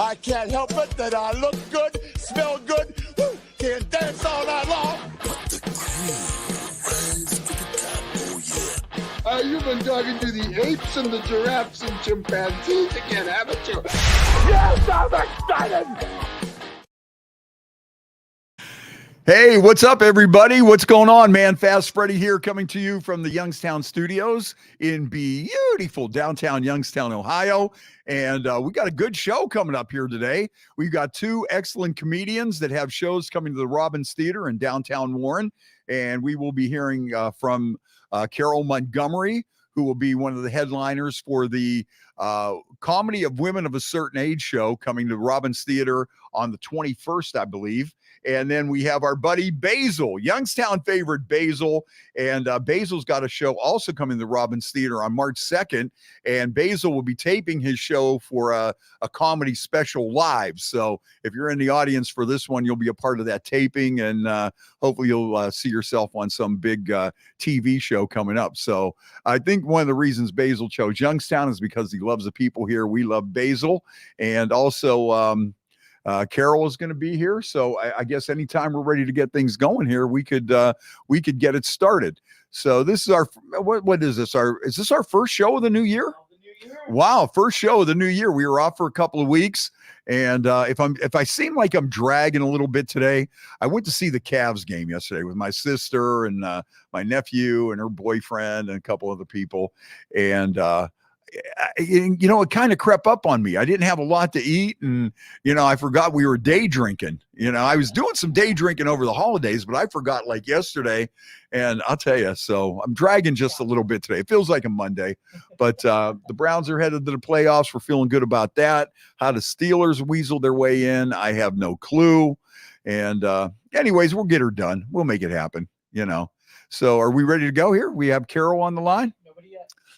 I can't help it that I look good, smell good, woo, can dance all night long. But the crew rises to the top, oh yeah. You've been talking to the apes and the giraffes and chimpanzees again, haven't you? Yes, I'm excited! Hey, what's up, everybody? What's going on, man? Fast Freddie here, coming to you from the Youngstown studios in beautiful downtown Youngstown, Ohio. And we got a good show coming up here today. We've got two excellent comedians that have shows coming to the Robbins Theater in downtown Warren. And we will be hearing from Carole Montgomery, who will be one of the headliners for the Comedy of Women of a Certain Age show coming to Robbins Theater on the 21st, I believe. And then we have our buddy Basile, Youngstown favorite Basile. And Basile's got a show also coming to the Robbins Theater on March 2nd. And Basile will be taping his show for a comedy special live. So if you're in the audience for this one, you'll be a part of that taping. And hopefully you'll see yourself on some big TV show coming up. So I think one of the reasons Basile chose Youngstown is because he loves the people here. We love Basile. And also, Carole is going to be here, so I guess anytime we're ready to get things going here, we could get it started. So this is our what is this? Is this our first show of the new year? Wow, first show of the new year. We were off for a couple of weeks, and if I seem like I'm dragging a little bit today, I went to see the Cavs game yesterday with my sister and my nephew and her boyfriend and a couple other people, and you know, it kind of crept up on me. I didn't have a lot to eat, and you know, I forgot we were day drinking. You know, I was doing some day drinking over the holidays, but I forgot like yesterday. And I'll tell you, so I'm dragging just a little bit today. It feels like a Monday, but the Browns are headed to the playoffs. We're feeling good about that. How the Steelers weasel their way in, I have no clue. And anyways, we'll get her done. We'll make it happen. You know. So are we ready to go here? We have Carole on the line.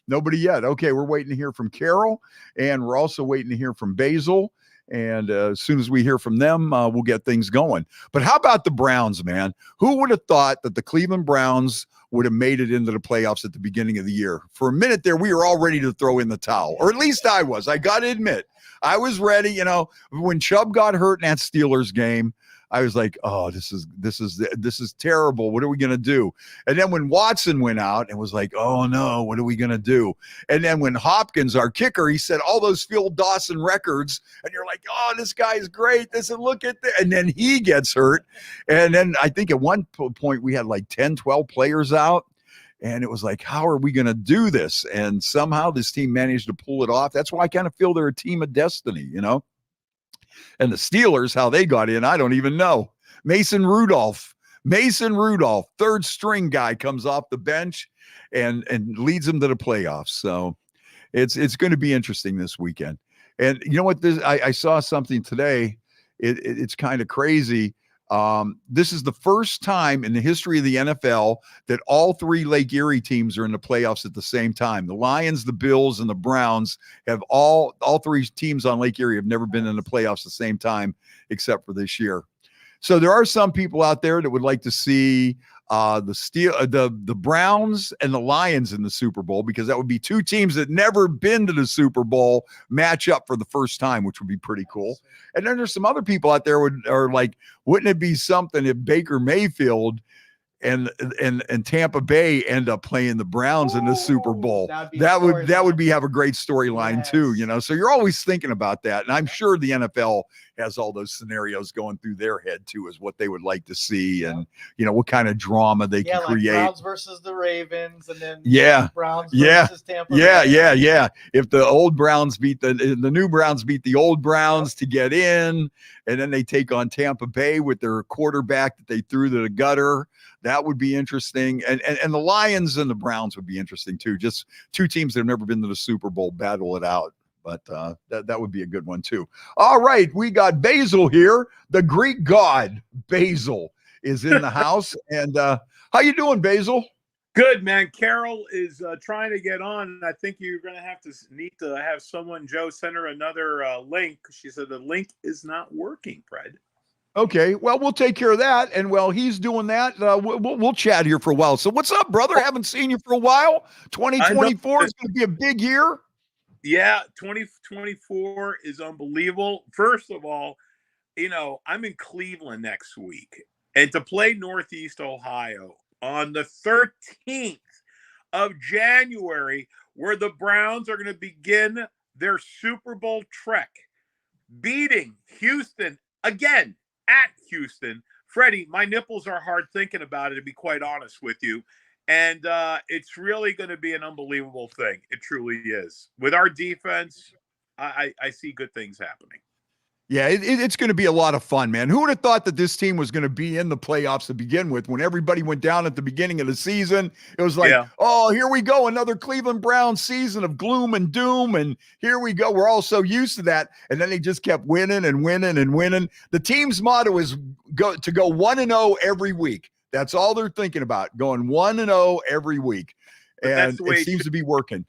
Nobody yet. Okay, we're waiting to hear from Carole, and we're also waiting to hear from Basile. And as soon as we hear from them, we'll get things going. But how about the Browns, man? Who would have thought that the Cleveland Browns would have made it into the playoffs at the beginning of the year? For a minute there, we were all ready to throw in the towel, or at least I was. I got to admit, I was ready. You know, when Chubb got hurt in that Steelers game, I was like, oh, this is terrible. What are we going to do? And then when Watson went out and was like, oh no, what are we going to do? And then when Hopkins, our kicker, he said all those Phil Dawson records, and you're like, oh, this guy is great. Look at that. And then he gets hurt. And then I think at one point we had like 10, 12 players out. And it was like, how are we going to do this? And somehow this team managed to pull it off. That's why I kind of feel they're a team of destiny, you know? And the Steelers, how they got in, I don't even know. Mason Rudolph, third string guy, comes off the bench and leads them to the playoffs. So it's going to be interesting this weekend. And you know what? I saw something today. It's kind of crazy. This is the first time in the history of the NFL that all three Lake Erie teams are in the playoffs at the same time. The Lions, the Bills, and the Browns have all three teams on Lake Erie have never been in the playoffs at the same time, except for this year. So there are some people out there that would like to see the Browns and the Lions in the Super Bowl, because that would be two teams that never been to the Super Bowl match up for the first time, which would be pretty cool. And then there's some other people out there are like, wouldn't it be something if Baker Mayfield and Tampa Bay end up playing the Browns in the Super Bowl? That would have a great storyline too, you know. So you're always thinking about that, and I'm sure the NFL has all those scenarios going through their head too, is what they would like to see, and you know, what kind of drama they can create. Browns versus the Ravens, and then Browns versus Tampa Bay. Yeah. If the old Browns beat the new Browns beat the old Browns to get in, and then they take on Tampa Bay with their quarterback that they threw to the gutter. That would be interesting. And the Lions and the Browns would be interesting too. Just two teams that have never been to the Super Bowl battle it out. But that would be a good one too. All right, we got Basile here. The Greek god Basile is in the house. And how you doing, Basile? Good, man. Carole is trying to get on. I think you're going to need to have someone, Joe, send her another link. She said the link is not working, Fred. Okay, well, we'll take care of that. And while he's doing that, we'll chat here for a while. So what's up, brother? Haven't seen you for a while. 2024 is going to be a big year. Yeah, 2024 is unbelievable. First of all, I'm in Cleveland next week, and to play Northeast Ohio on the 13th of January, where the Browns are going to begin their Super Bowl trek, beating Houston again at Houston. Freddie, my nipples are hard thinking about it, to be quite honest with you. And it's really going to be an unbelievable thing. It truly is. With our defense, I see good things happening. Yeah, it's going to be a lot of fun, man. Who would have thought that this team was going to be in the playoffs to begin with? When everybody went down at the beginning of the season, it was like, oh, here we go, another Cleveland Browns season of gloom and doom, and here we go. We're all so used to that, and then they just kept winning and winning and winning. The team's motto is go 1-0 every week. That's all they're thinking about, going 1-0 every week, and it seems to be working.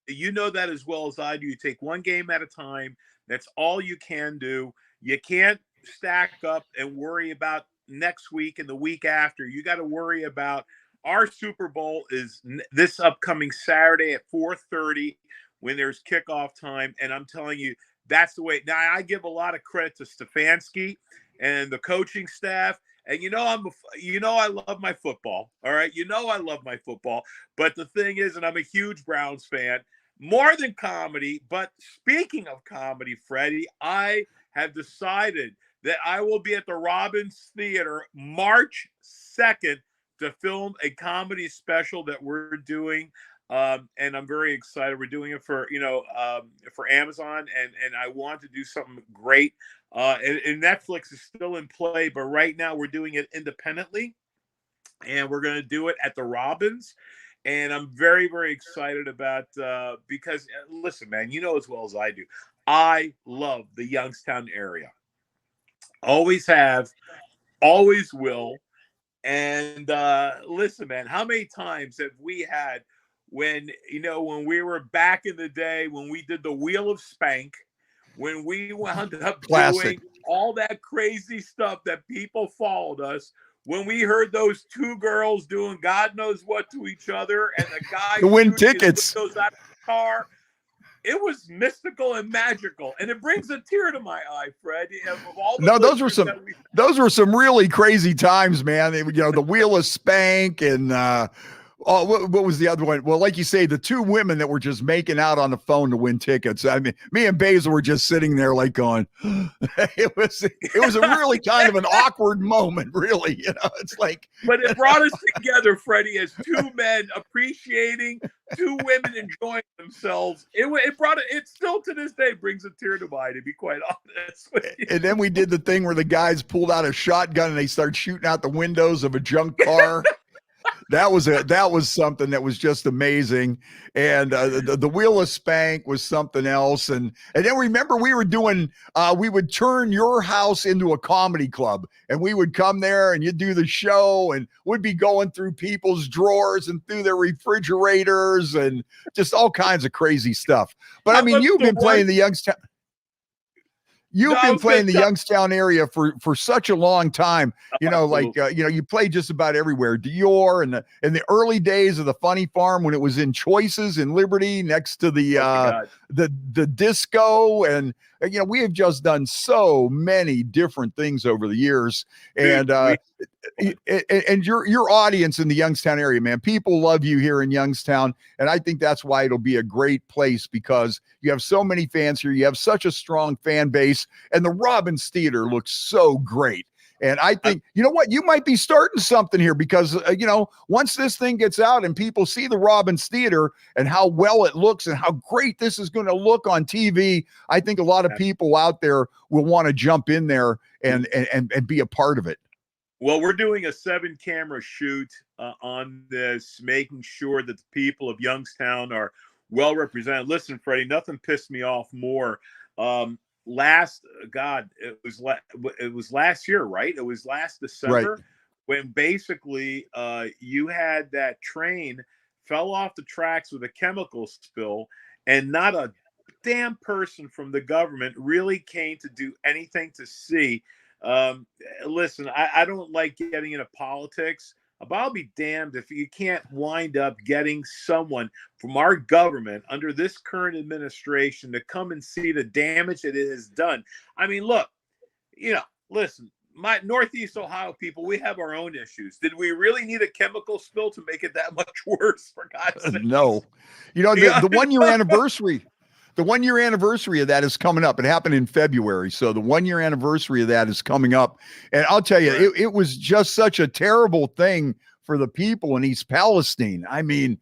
You know that as well as I do. You take one game at a time. That's all you can do. You can't stack up and worry about next week and the week after. You got to worry about our Super Bowl is this upcoming Saturday at 4:30 when there's kickoff time. And I'm telling you, that's the way. Now, I give a lot of credit to Stefanski and the coaching staff. And I love my football. All right. I love my football. But the thing is, and I'm a huge Browns fan, more than comedy. But speaking of comedy, Freddie, I have decided that I will be at the Robbins Theater March 2nd to film a comedy special that we're doing. And I'm very excited. We're doing it for Amazon, and I want to do something great. And Netflix is still in play, but right now we're doing it independently, and we're going to do it at the Robbins. And I'm very, very excited about because listen, man, you know as well as I do, I love the Youngstown area. Always have, always will. And listen, man, how many times have we had when we were back in the day when we did the Wheel of Spank, when we wound up doing all that crazy stuff that people followed us, when we heard those two girls doing God knows what to each other, and the guy to win tickets goes out of the car. It was mystical and magical, and it brings a tear to my eye, Fred. Those were some really crazy times, man. The Wheel of Spank and what was the other one? Well, like you say, the two women that were just making out on the phone to win tickets. I mean, me and Basile were just sitting there like going, it was a really kind of an awkward moment, really. It's like, but it brought us together, Freddie, as two men appreciating two women enjoying themselves. It still to this day brings a tear to my eye, to be quite honest with you. And then we did the thing where the guys pulled out a shotgun and they started shooting out the windows of a junk car. That was something that was just amazing. And the Wheel of Spank was something else. And then remember we were doing, we would turn your house into a comedy club, and we would come there and you'd do the show, and we'd be going through people's drawers and through their refrigerators and just all kinds of crazy stuff. But I mean, you've been playing the Youngstown. You've been playing the Youngstown area for such a long time, you played just about everywhere. Dior and in the early days of the Funny Farm when it was in Choices in Liberty next to the disco, and we have just done so many different things over the years. And your audience in the Youngstown area, man, people love you here in Youngstown, and I think that's why it'll be a great place, because you have so many fans here. You have such a strong fan base, and the Robbins Theater looks so great. And I think, you might be starting something here, because, once this thing gets out and people see the Robbins Theater and how well it looks and how great this is going to look on TV, I think a lot of people out there will want to jump in there and be a part of it. Well, we're doing a 7-camera shoot on this, making sure that the people of Youngstown are well represented. Listen, Freddie, nothing pissed me off more. It was last year, right? It was last December, when basically you had that train fell off the tracks with a chemical spill, and not a damn person from the government really came to do anything to see. Listen, I don't like getting into politics, But I'll be damned if you can't wind up getting someone from our government under this current administration to come and see the damage that it has done. I mean, look, listen, my Northeast Ohio people, we have our own issues. Did we really need a chemical spill to make it that much worse, for God's sake? No. The 1 year anniversary. The 1 year anniversary of that is coming up. It happened in February. So the 1 year anniversary of that is coming up. And I'll tell you, Right. it was just such a terrible thing for the people in East Palestine. I mean,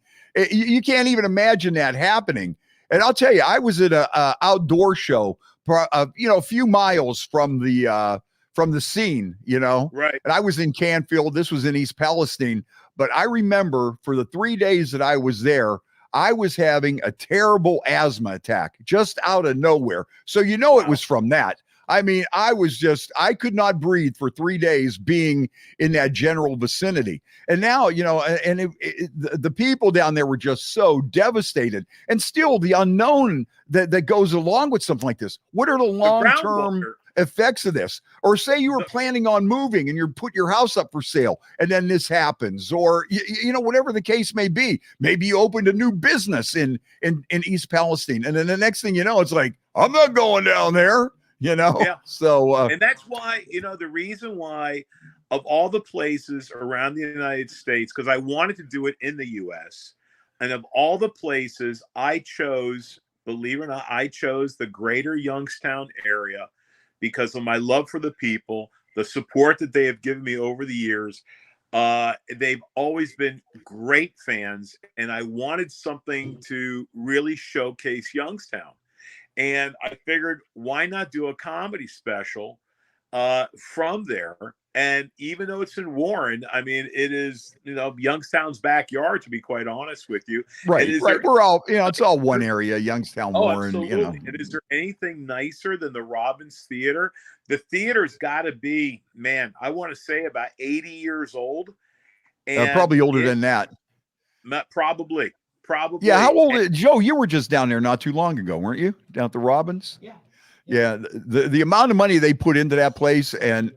you can't even imagine that happening. And I'll tell you, I was at a outdoor show, a few miles from the scene, Right. and I was in Canfield. This was in East Palestine. But I remember for the 3 days that I was there, I was having a terrible asthma attack just out of nowhere. So, Wow. It was from that. I mean, I could not breathe for 3 days being in that general vicinity. And now, the people down there were just so devastated. And still the unknown that goes along with something like this. What are the long-term effects of this? Or say you were planning on moving and you put your house up for sale and then this happens, or whatever the case may be. Maybe you opened a new business in East Palestine, and then the next thing you know, it's like, I'm not going down there. Yeah. So and that's why, the reason why, of all the places around the United States, because I wanted to do it in the US, and of all the places I chose, believe it or not, I chose the greater Youngstown area because of my love for the people, the support that they have given me over the years. They've always been great fans, and I wanted something to really showcase Youngstown. And I figured, why not do a comedy special from there? And even though it's in Warren, I mean, it is, Youngstown's backyard, to be quite honest with you. right. We're all, it's all one area, Youngstown, Warren. Absolutely. And is there anything nicer than the Robbins Theater? The theater's got to be, man, I want to say about 80 years old. And probably older than that. Probably. Yeah. How old, Joe? You were just down there not too long ago, weren't you? Down at the Robbins? Yeah. Yeah. The amount of money they put into that place, and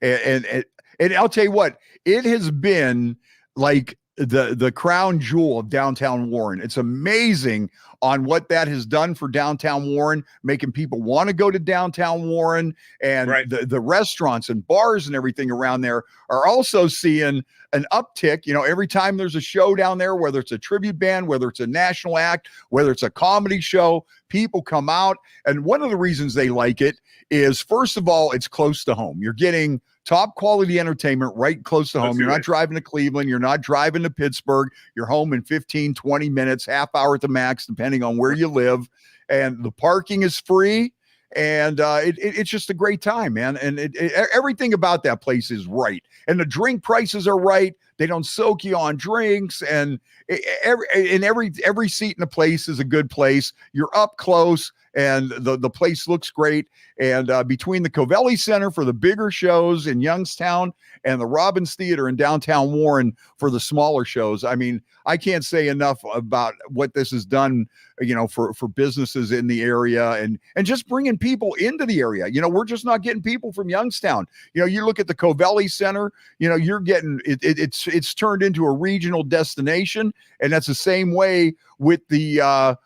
I'll tell you what, it has been like the crown jewel of downtown Warren. It's amazing on what that has done for downtown Warren, making people want to go to downtown Warren, and Right. the restaurants and bars and everything around there are also seeing an uptick. Every time there's a show down there, whether it's a tribute band, whether it's a national act, whether it's a comedy show, people come out. And one of the reasons they like it is, first of all, it's close to home. You're getting top quality entertainment right close to home. You're not driving to Cleveland. You're not driving to Pittsburgh. You're home in 15, 20 minutes, half hour at the max, depending on where you live. And the parking is free. And it's just a great time, man. And everything about that place is right. And the drink prices are right. They don't soak you on drinks. And every seat in the place is a good place. You're up close, and the place looks great. And between the Covelli Center for the bigger shows in Youngstown and the Robbins Theater in downtown Warren for the smaller shows, I mean, I can't say enough about what this has done, for businesses in the area, and just bringing people into the area. We're just not getting people from Youngstown. You look at the Covelli Center, you're getting it's turned into a regional destination, and that's the same way with the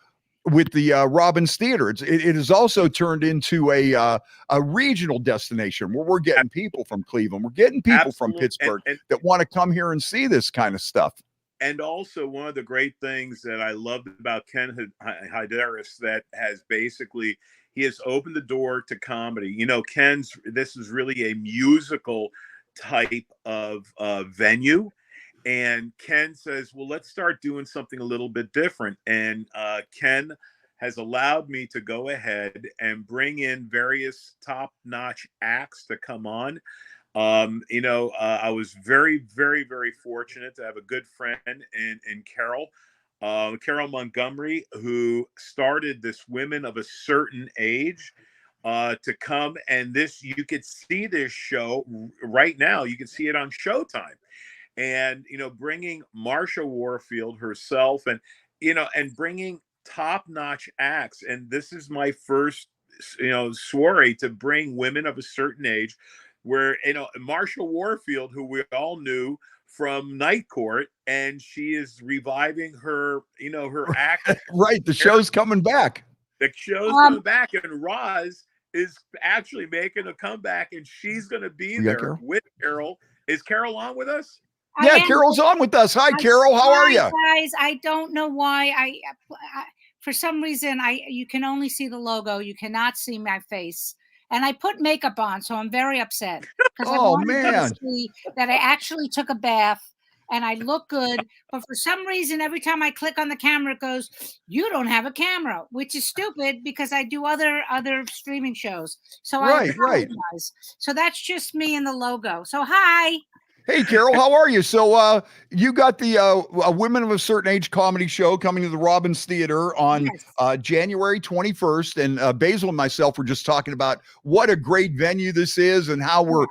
Robbins Theater. It has also turned into a regional destination where we're getting people from Cleveland. We're getting people from Pittsburgh that want to come here and see this kind of stuff. And also, one of the great things that I loved about Ken Hyderis, that has basically, he has opened the door to comedy. This is really a musical type of venue. And Ken says, well, let's start doing something a little bit different. And Ken has allowed me to go ahead and bring in various top-notch acts to come on. I was very, very, very fortunate to have a good friend in Carole Montgomery, who started this Women of a Certain Age to come. And you could see this show right now. You can see it on Showtime. And, bringing Marsha Warfield herself, and bringing top-notch acts. And this is my first, soiree to bring women of a certain age, where, Marsha Warfield, who we all knew from Night Court, and she is reviving her, her act. Right, the show's coming back. The show's coming back, and Roz is actually making a comeback, and she's going to be there with Carole. Is Carole on with us? Yeah, Carole's on with us. Hi, Carole. How are you? Guys, I don't know why. I for some reason, you can only see the logo. You cannot see my face. And I put makeup on, so I'm very upset. Oh, man. To see that I actually took a bath and I look good. But for some reason, every time I click on the camera, it goes, "You don't have a camera," which is stupid because I do other streaming shows. So I apologize. So that's just me and the logo. So hi. Hey, Carole, how are you? So you got the Women of a Certain Age comedy show coming to the Robbins Theater on January 21st. And Basile and myself were just talking about what a great venue this is and how we're,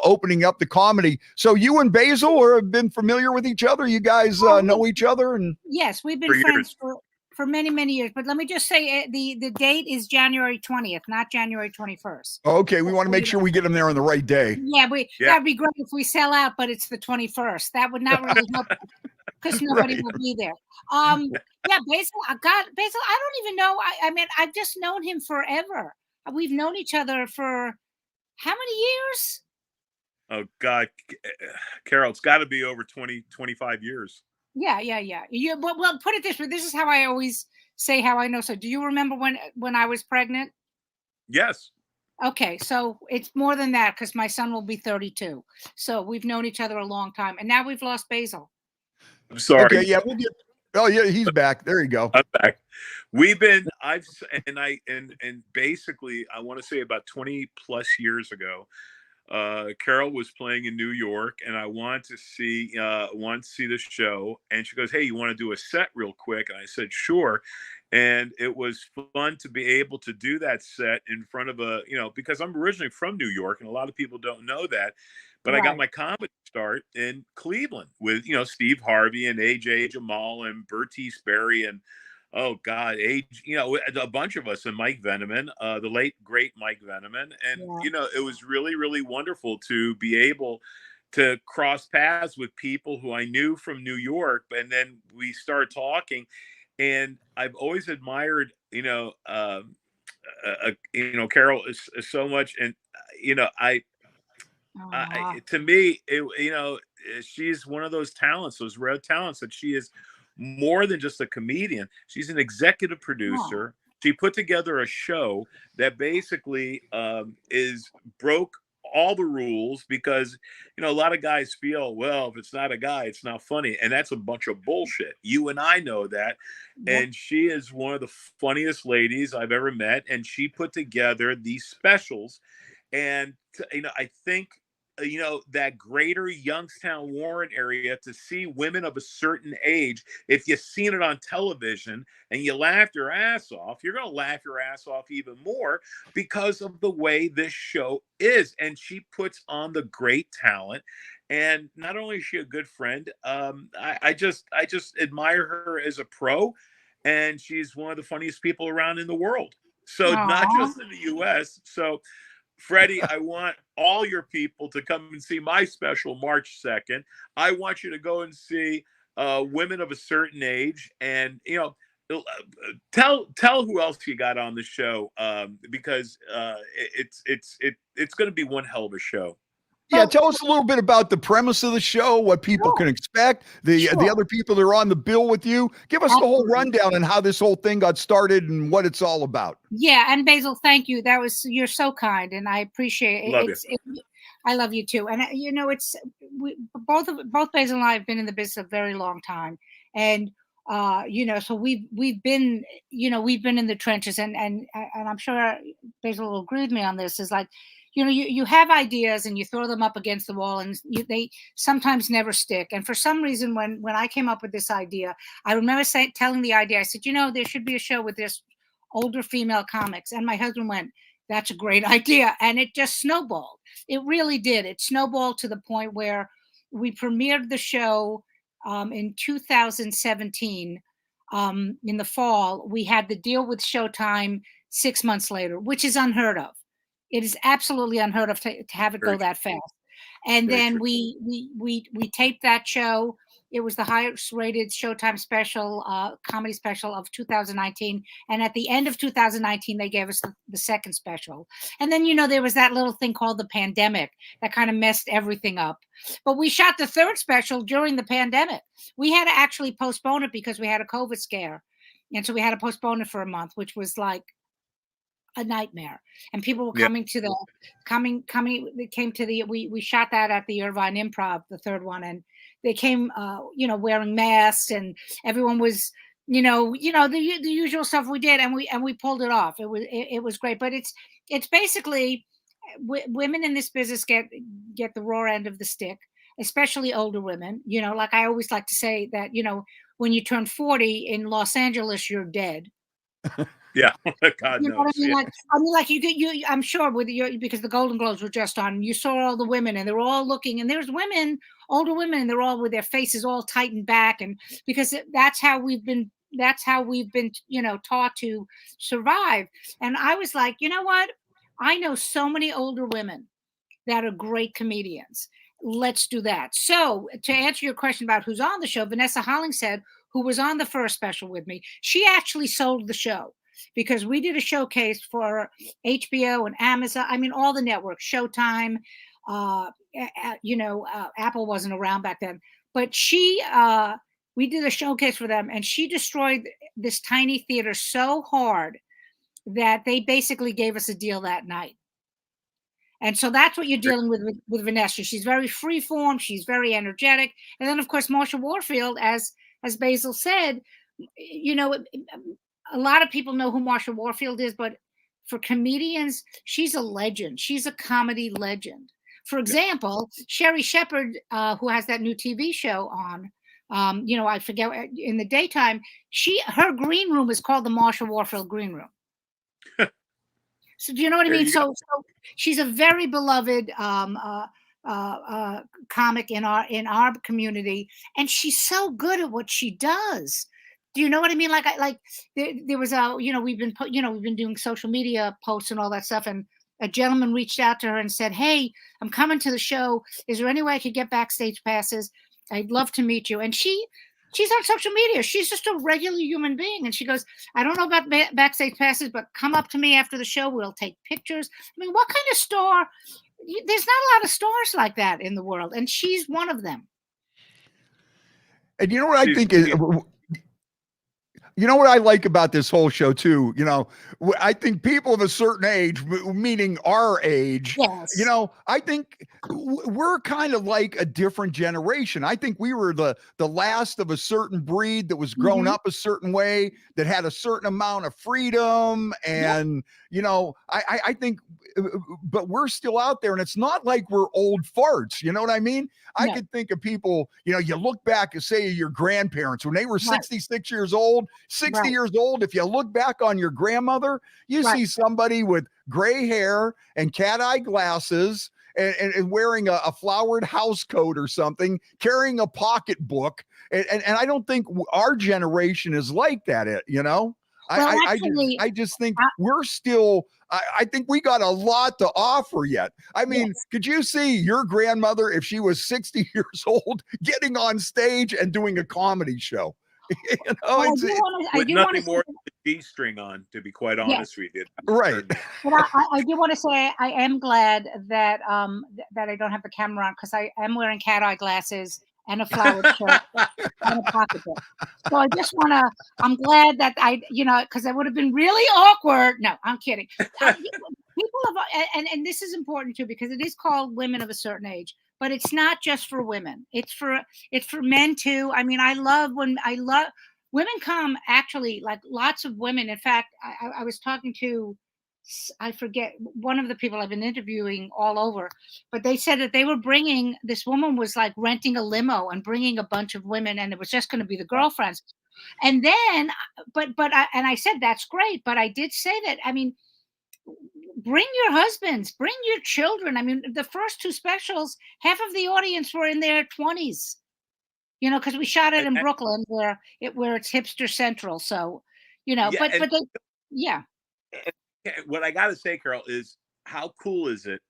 opening up the comedy. So you and Basile have been familiar with each other? You guys know each other? And yes, we've been friends for many, many years. But let me just say the date is January 20th, not January 21st. Okay, we want to make sure we get them there on the right day. Yeah, that'd be great if we sell out, but it's the 21st. That would not really help because nobody will be there. Yeah, Basile, I don't even know. I mean, I've just known him forever. We've known each other for how many years? Oh, God. Carole, it's got to be over 20, 25 years. Yeah. Well, put it this way. This is how I always say how I know. So do you remember when I was pregnant? Yes. Okay. So it's more than that because my son will be 32. So we've known each other a long time. And now we've lost Basile. I'm sorry. Okay. Yeah. Oh, yeah. He's back. There you go. I'm back. And basically, I want to say about 20 plus years ago, Carole was playing in New York, and I wanted to see the show. And she goes, "Hey, you want to do a set real quick?" And I said, "Sure." And it was fun to be able to do that set in front of because I'm originally from New York, and a lot of people don't know that. But I got my comedy start in Cleveland with Steve Harvey and AJ Jamal and Bertice Berry and oh God, a bunch of us, and Mike Veneman, the late great Mike Veneman, and it was really, really wonderful to be able to cross paths with people who I knew from New York, and then we started talking, and I've always admired Carole is so much, and to me, she's one of those talents, those rare talents that she is. More than just a comedian, she's an executive producer. She put together a show that basically broke all the rules because a lot of guys feel, well, if it's not a guy, it's not funny, and that's a bunch of bullshit. You and I know that. And she is one of the funniest ladies I've ever met, and she put together these specials, and I think that greater Youngstown, Warren area, to see women of a certain age, if you've seen it on television and you laughed your ass off, you're going to laugh your ass off even more because of the way this show is. And she puts on the great talent. And not only is she a good friend, I just admire her as a pro. And she's one of the funniest people around in the world. So not just in the U.S. So Freddie, I want all your people to come and see my special March 2nd. I want you to go and see Women of a Certain Age, and tell who else you got on the show because it's going to be one hell of a show. Yeah, tell us a little bit about the premise of the show, what people can expect, the other people that are on the bill with you. Give us the whole rundown and how this whole thing got started and what it's all about. Yeah, and Basile, thank you. You're so kind, and I appreciate it. Love you. I love you too. And both Basile and I have been in the business a very long time, and so we've been in the trenches, and I'm sure Basile will agree with me on this. Is like, you have ideas and you throw them up against the wall, and they sometimes never stick. And for some reason, when I came up with this idea, I remember telling the idea. I said, there should be a show with this older female comics, and my husband went, "That's a great idea," and it just snowballed. It really did. It snowballed to the point where we premiered the show in 2017. In the fall, we had the deal with Showtime 6 months later, which is unheard of. It is absolutely unheard of to have it go that fast. And Very then true. we taped that show. It was the highest rated Showtime special, comedy special of 2019. And at the end of 2019, they gave us the second special. And then, there was that little thing called the pandemic that kind of messed everything up. But we shot the third special during the pandemic. We had to actually postpone it because we had a COVID scare. And so we had to postpone it for a month, which was like a nightmare. And people were coming to the they came to the we shot that at the Irvine Improv, the third one, and they came wearing masks, and everyone was the usual stuff we did, and we pulled it off. It was great. But it's basically women in this business get the raw end of the stick, especially older women. Like I always like to say that when you turn 40 in Los Angeles, you're dead. Yeah, God knows. What I mean? Yeah. I'm sure because the Golden Globes were just on, you saw all the women, and they're all looking, and there's women, older women, and they're all with their faces all tightened back, and because that's how we've been taught to survive. And I was like, you know what? I know so many older women that are great comedians. Let's do that. So to answer your question about who's on the show, Vanessa Hollingshead, who was on the first special with me, she actually sold the show, because we did a showcase for HBO and Amazon. I mean, all the networks, Showtime, Apple wasn't around back then, but we did a showcase for them, and she destroyed this tiny theater so hard that they basically gave us a deal that night. And so that's what you're dealing with Vanessa. She's very freeform. She's very energetic. And then, of course, Marsha Warfield, as Basile said, a lot of people know who Marsha Warfield is, but for comedians, she's a legend. She's a comedy legend. For example, Sherry Shepherd, who has that new TV show on, I forget, in the daytime, her green room is called the Marsha Warfield Green Room. So do you know what I mean? So she's a very beloved comic in our community, and she's so good at what she does. Do you know what I mean? There was we've been doing social media posts and all that stuff, and a gentleman reached out to her and said, "Hey, I'm coming to the show. Is there any way I could get backstage passes? I'd love to meet you." And she's on social media. She's just a regular human being. And she goes, "I don't know about backstage passes, but come up to me after the show. We'll take pictures." I mean, what kind of star? There's not a lot of stars like that in the world. And she's one of them. And you know what I think is... You know what I like about this whole show too? I think people of a certain age, meaning our age, yes. I think we're kind of like a different generation. I think we were the last of a certain breed that was grown up a certain way, that had a certain amount of freedom. And, I think, but we're still out there, and it's not like we're old farts. You know what I mean? I could think of people, you look back and say your grandparents when they were 66 years old, 60 years old. If you look back on your grandmother, you see somebody with gray hair and cat-eye glasses and wearing a flowered house coat or something, carrying a pocketbook. And I don't think our generation is like that, I just think we're still, I think we got a lot to offer yet. I mean, could you see your grandmother, if she was 60 years old, getting on stage and doing a comedy show? I nothing more than the G-string on, to be quite honest with you. Right. But I do want to say I am glad that that I don't have the camera on, because I am wearing cat-eye glasses and a flowered shirt and a pocketbook. So I just want to, I'm glad that because it would have been really awkward. No, I'm kidding. People have, and this is important too, because it is called Women of a Certain Age, but it's not just for women. It's for men too. I mean, I love women come, actually, like lots of women. In fact, I was talking to, I forget, one of the people I've been interviewing all over, but they said that they were bringing, this woman was like renting a limo and bringing a bunch of women, and it was just going to be the girlfriends. And then, and I said, that's great. But I did say that, I mean, bring your husbands, bring your children. I mean, the first two specials, half of the audience were in their 20s, because we shot it in Brooklyn where it's hipster central. So, What I got to say, Carole, is how cool is it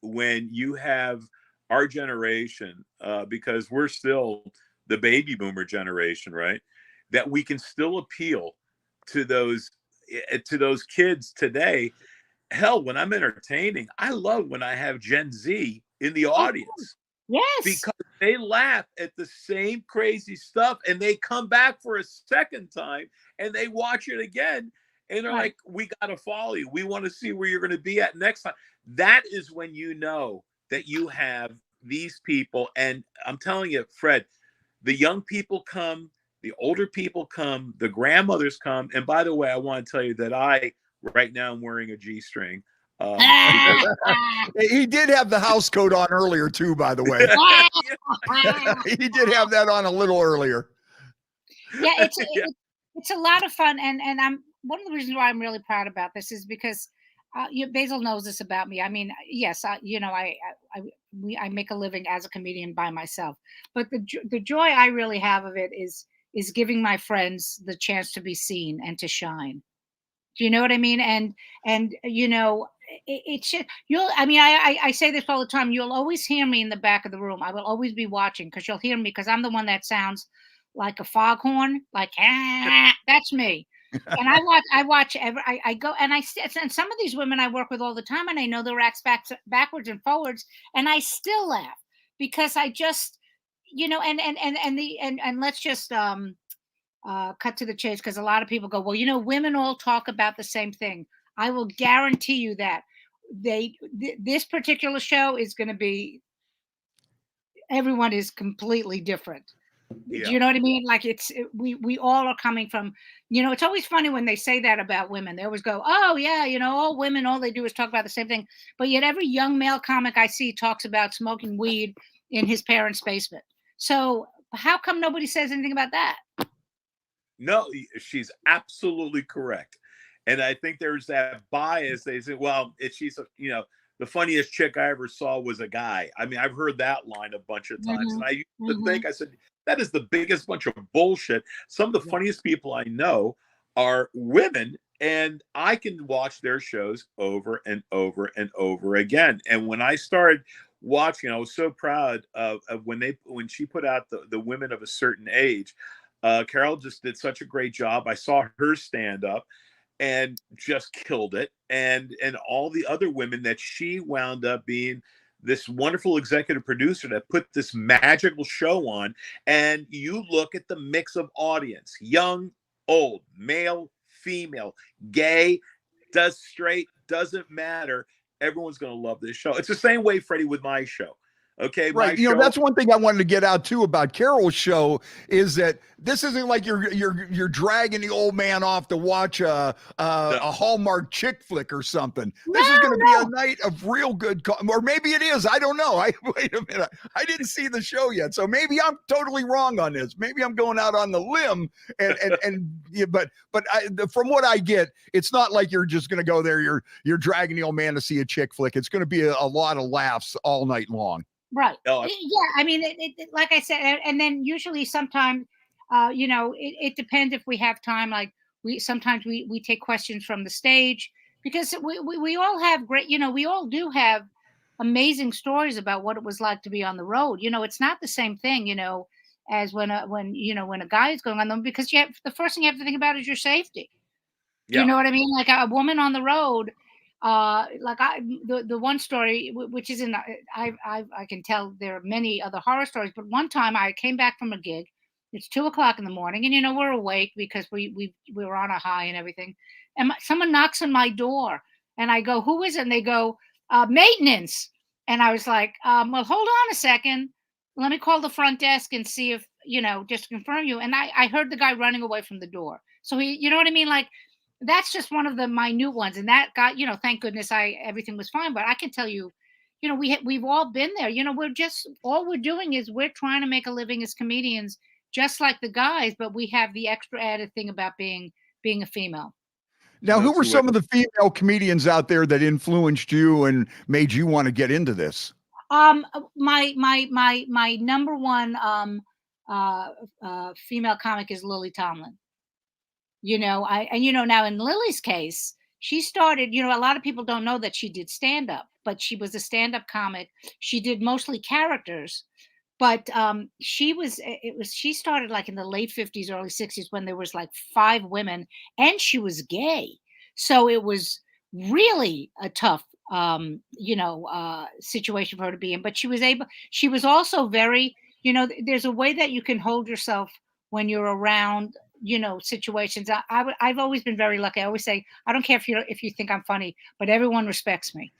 when you have our generation, because we're still the baby boomer generation, right? That we can still appeal to those kids today. Hell, when I'm entertaining, I love when I have Gen Z in the audience. Yes. Because they laugh at the same crazy stuff and they come back for a second time and they watch it again and they're like, we got to follow you. We want to see where you're going to be at next time. That is when you know that you have these people. And I'm telling you, Fred, the young people come, the older people come, the grandmothers come. And by the way, I want to tell you that right now I'm wearing a G-string. He did have the house coat on earlier too, by the way. He did have that on a little earlier. Yeah, it's a lot of fun, and I'm one of the reasons why I'm really proud about this is because Basile knows this about me. I mean, yes, I make a living as a comedian by myself, but the joy I really have of it is giving my friends the chance to be seen and to shine. Do you know what I mean? And it's just, I say this all the time. You'll always hear me in the back of the room. I will always be watching because you'll hear me because I'm the one that sounds like a foghorn, like that's me. And I watch I go and and some of these women I work with all the time, and I know their acts backwards and forwards, and I still laugh because I just, and let's just cut to the chase, because a lot of people go, well, women all talk about the same thing. I will guarantee you that this particular show is going to be, everyone is completely different. Yeah. Do you know what I mean? Like we all are coming from, it's always funny when they say that about women. They always go, oh yeah, all women, all they do is talk about the same thing. But yet every young male comic I see talks about smoking weed in his parents' basement. So how come nobody says anything about that? No, she's absolutely correct. And I think there's that bias. They say, well, the funniest chick I ever saw was a guy. I mean, I've heard that line a bunch of times. And I used to think, I said, that is the biggest bunch of bullshit. Some of the funniest people I know are women, and I can watch their shows over and over and over again. And when I started watching, I was so proud of when she put out the Women of a Certain Age. Carole just did such a great job. I saw her stand up and just killed it. And all the other women that she wound up being this wonderful executive producer that put this magical show on. And you look at the mix of audience, young, old, male, female, gay, straight, doesn't matter. Everyone's going to love this show. It's the same way, Freddie, with my show. Okay, right. That's one thing I wanted to get out too about Carole's show is that this isn't like you're dragging the old man off to watch a Hallmark chick flick or something. This is going to be a night of real good, or maybe it is. I don't know. Wait a minute. I didn't see the show yet, so maybe I'm totally wrong on this. Maybe I'm going out on the limb. But from what I get, it's not like you're just going to go there. You're dragging the old man to see a chick flick. It's going to be a lot of laughs all night long. Right. Yeah. I mean, like I said, and then usually sometimes, it depends if we have time. Like sometimes we take questions from the stage because we all have great, we all do have amazing stories about what it was like to be on the road. It's not the same thing, as when a guy is going on them, because the first thing you have to think about is your safety. Yeah. You know what I mean? Like a woman on the road. The one story, which is I can tell there are many other horror stories, but one time I came back from a gig. It's 2:00 in the morning, and we're awake because we were on a high and everything. And someone knocks on my door, and I go, "Who is it?" And they go, "Maintenance." And I was like, "Well, hold on a second. Let me call the front desk and see if just to confirm you." And I heard the guy running away from the door. So he, you know what I mean, like. That's just one of the minute ones, and that got, thank goodness everything was fine. But I can tell you, we've all been there. We're just, all we're doing is we're trying to make a living as comedians, just like the guys, but we have the extra added thing about being a female. Now, who were some of the female comedians out there that influenced you and made you want to get into this? My number one female comic is Lily Tomlin. Now in Lily's case, she started, you know, a lot of people don't know that she did stand up, but she was a stand up comic. She did mostly characters, but she started like in the late 50s, early 60s when there was like 5 women and she was gay. So it was really a tough situation for her to be in, but she was also very, there's a way that you can hold yourself when you're around, situations. I've always been very lucky. I always say, I don't care if you think I'm funny, but everyone respects me.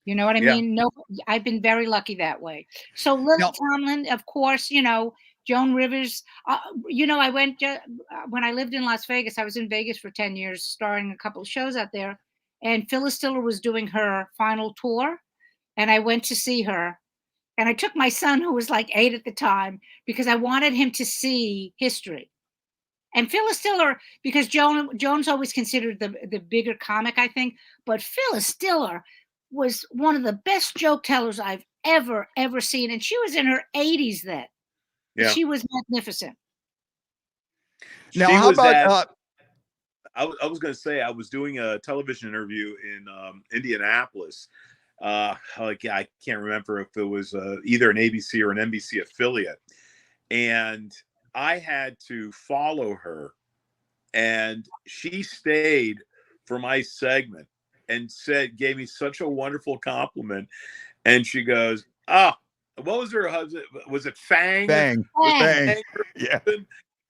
You know what I mean? No, I've been very lucky that way. So Lily Tomlin, of course, Joan Rivers. I went when I lived in Las Vegas. I was in Vegas for 10 years, starring a couple of shows out there. And Phyllis Diller was doing her final tour, and I went to see her. And I took my son, who was like 8 at the time, because I wanted him to see history. And Phyllis Diller, because Joan's always considered the bigger comic, I think, but Phyllis Diller was one of the best joke tellers I've ever seen, and she was in her 80s then. Yeah, she was magnificent. Now, how about? I was going to say, I was doing a television interview in Indianapolis. I can't remember if it was either an ABC or an NBC affiliate, and I had to follow her, and she stayed for my segment and gave me such a wonderful compliment. And she goes, what was her husband? Was it Fang? Fang. Yeah.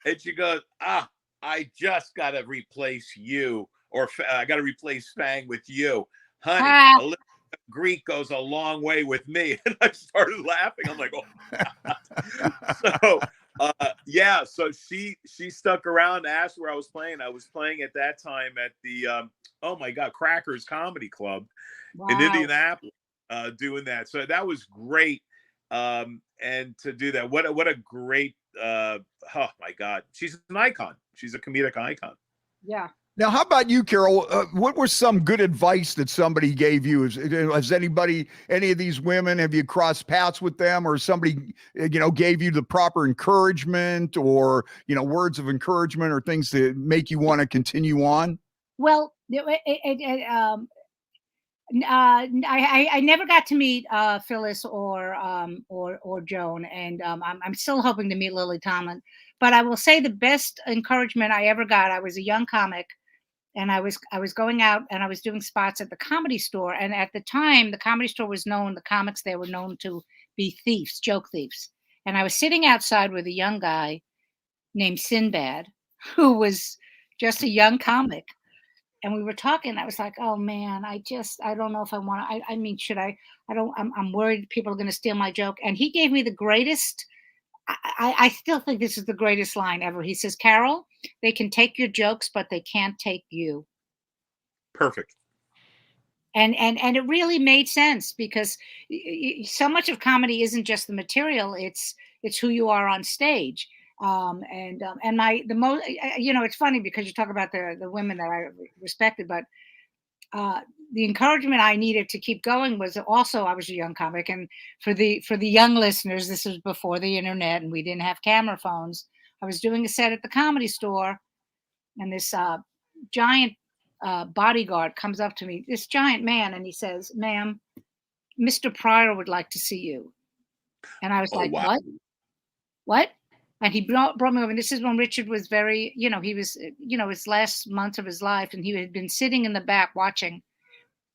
And she goes, I just got to replace you, or I got to replace Fang with you. Honey, a little Greek goes a long way with me. And I started laughing. I'm like, oh. So she stuck around, asked where I was playing. I was playing at that time at the Crackers Comedy Club in Indianapolis, doing that. So that was great. And to do that, what a great oh my God, she's an icon. She's a comedic icon. Yeah. Now, how about you, Carole? What was some good advice that somebody gave you? Has any of these women, have you crossed paths with them, or somebody, gave you the proper encouragement, or, words of encouragement, or things that make you want to continue on? Well, I never got to meet Phyllis or Joan, and I'm still hoping to meet Lily Tomlin. But I will say the best encouragement I ever got. I was a young comic, and I was going out and I was doing spots at the Comedy Store. And at the time, the Comedy Store was known. The comics there were known to be thieves, joke thieves. And I was sitting outside with a young guy named Sinbad, who was just a young comic. And we were talking. I was like, "Oh man, I don't know if I want to. I mean, should I? I'm worried people are going to steal my joke." And he gave me the greatest. I still think this is the greatest line ever. He says, "Carole, they can take your jokes, but they can't take you." Perfect. And it really made sense, because so much of comedy isn't just the material; it's who you are on stage. It's funny because you talk about the women that I respected, but the encouragement I needed to keep going was also, I was a young comic, and for the young listeners, this was before the internet and we didn't have camera phones. I was doing a set at the Comedy Store, and this giant bodyguard comes up to me, this giant man, and he says, "Ma'am, Mr. Pryor would like to see you." And I was wow. What? And he brought me over. And this is when Richard was very, he was, his last months of his life. And he had been sitting in the back watching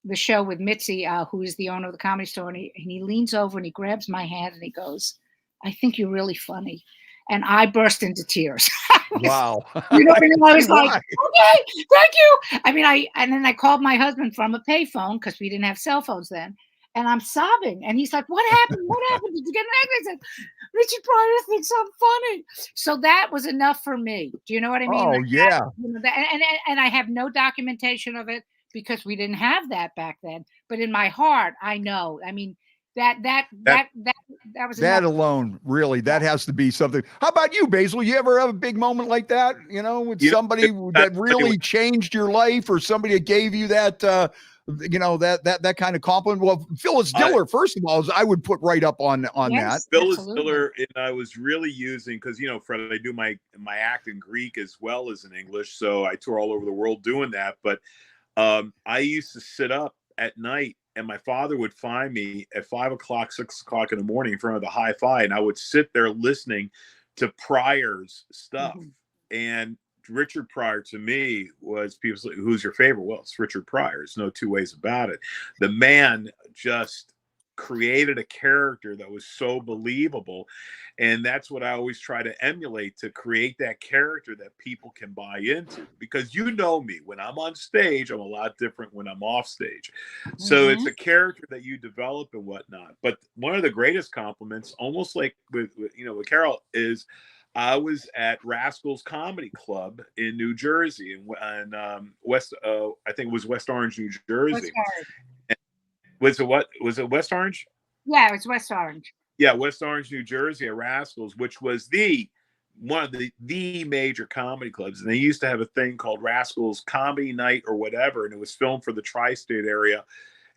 the show with Mitzi, who is the owner of the Comedy Store. And he leans over and he grabs my hand and he goes, "I think you're really funny." And I burst into tears. Wow. You know what I mean? I was like, "Okay, thank you." I mean, and then I called my husband from a payphone, because we didn't have cell phones then. And I'm sobbing. And he's like, "What happened? What happened? Did you get an accident?" I said, "Richard Pryor thinks I'm funny." So that was enough for me. Do you know what I mean? Oh, yeah. And I have no documentation of it, because we didn't have that back then. But in my heart, I know. I mean, that was that enough. Alone, really, that has to be something. How about you, Basile? You ever have a big moment like that, with somebody that really changed your life, or somebody that gave you that that kind of compliment? Well, Phyllis Diller, first of all, I would put right up on that. Phyllis Diller, and I was really using, because Fred, I do my act in Greek as well as in English, so I tour all over the world doing that. But I used to sit up at night, and my father would find me at 5 o'clock, 6 o'clock in the morning in front of the hi-fi, and I would sit there listening to Pryor's stuff. And Richard Pryor to me was, people say, who's your favorite? Well, it's Richard Pryor. There's no two ways about it. The man just created a character that was so believable, and that's what I always try to emulate, to create that character that people can buy into. Because you know me, when I'm on stage, I'm a lot different when I'm off stage. So it's a character that you develop and whatnot. But one of the greatest compliments, almost like with Carole, is I was at Rascals Comedy Club in New Jersey, and West, I think it was West Orange, New Jersey. Was it West Orange? Yeah, it was West Orange. Yeah, West Orange, New Jersey, at Rascals, which was one of the major comedy clubs. And they used to have a thing called Rascals Comedy Night or whatever, and it was filmed for the tri-state area.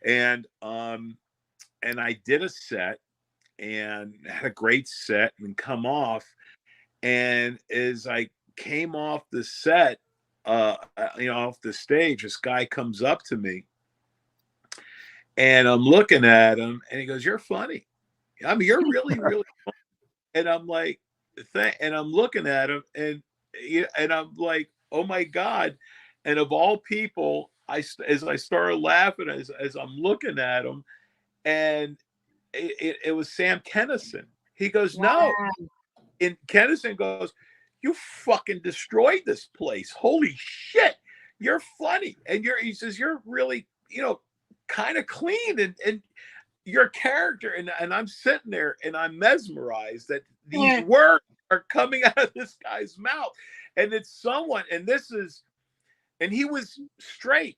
And I did a set and had a great set and come off. And as I came off the set, off the stage, this guy comes up to me. And I'm looking at him, and he goes, "You're funny. I mean, you're really, really funny." And I'm like, and I'm looking at him, and I'm like, "Oh my God!" And of all people, as I started laughing, as I'm looking at him, and it was Sam Kinison. He goes, "No," and Kinison goes, "You fucking destroyed this place. Holy shit, you're funny." And he says, "You're really, kind of clean and your character," and I'm sitting there and I'm mesmerized that these words are coming out of this guy's mouth, and it's someone, and he was straight.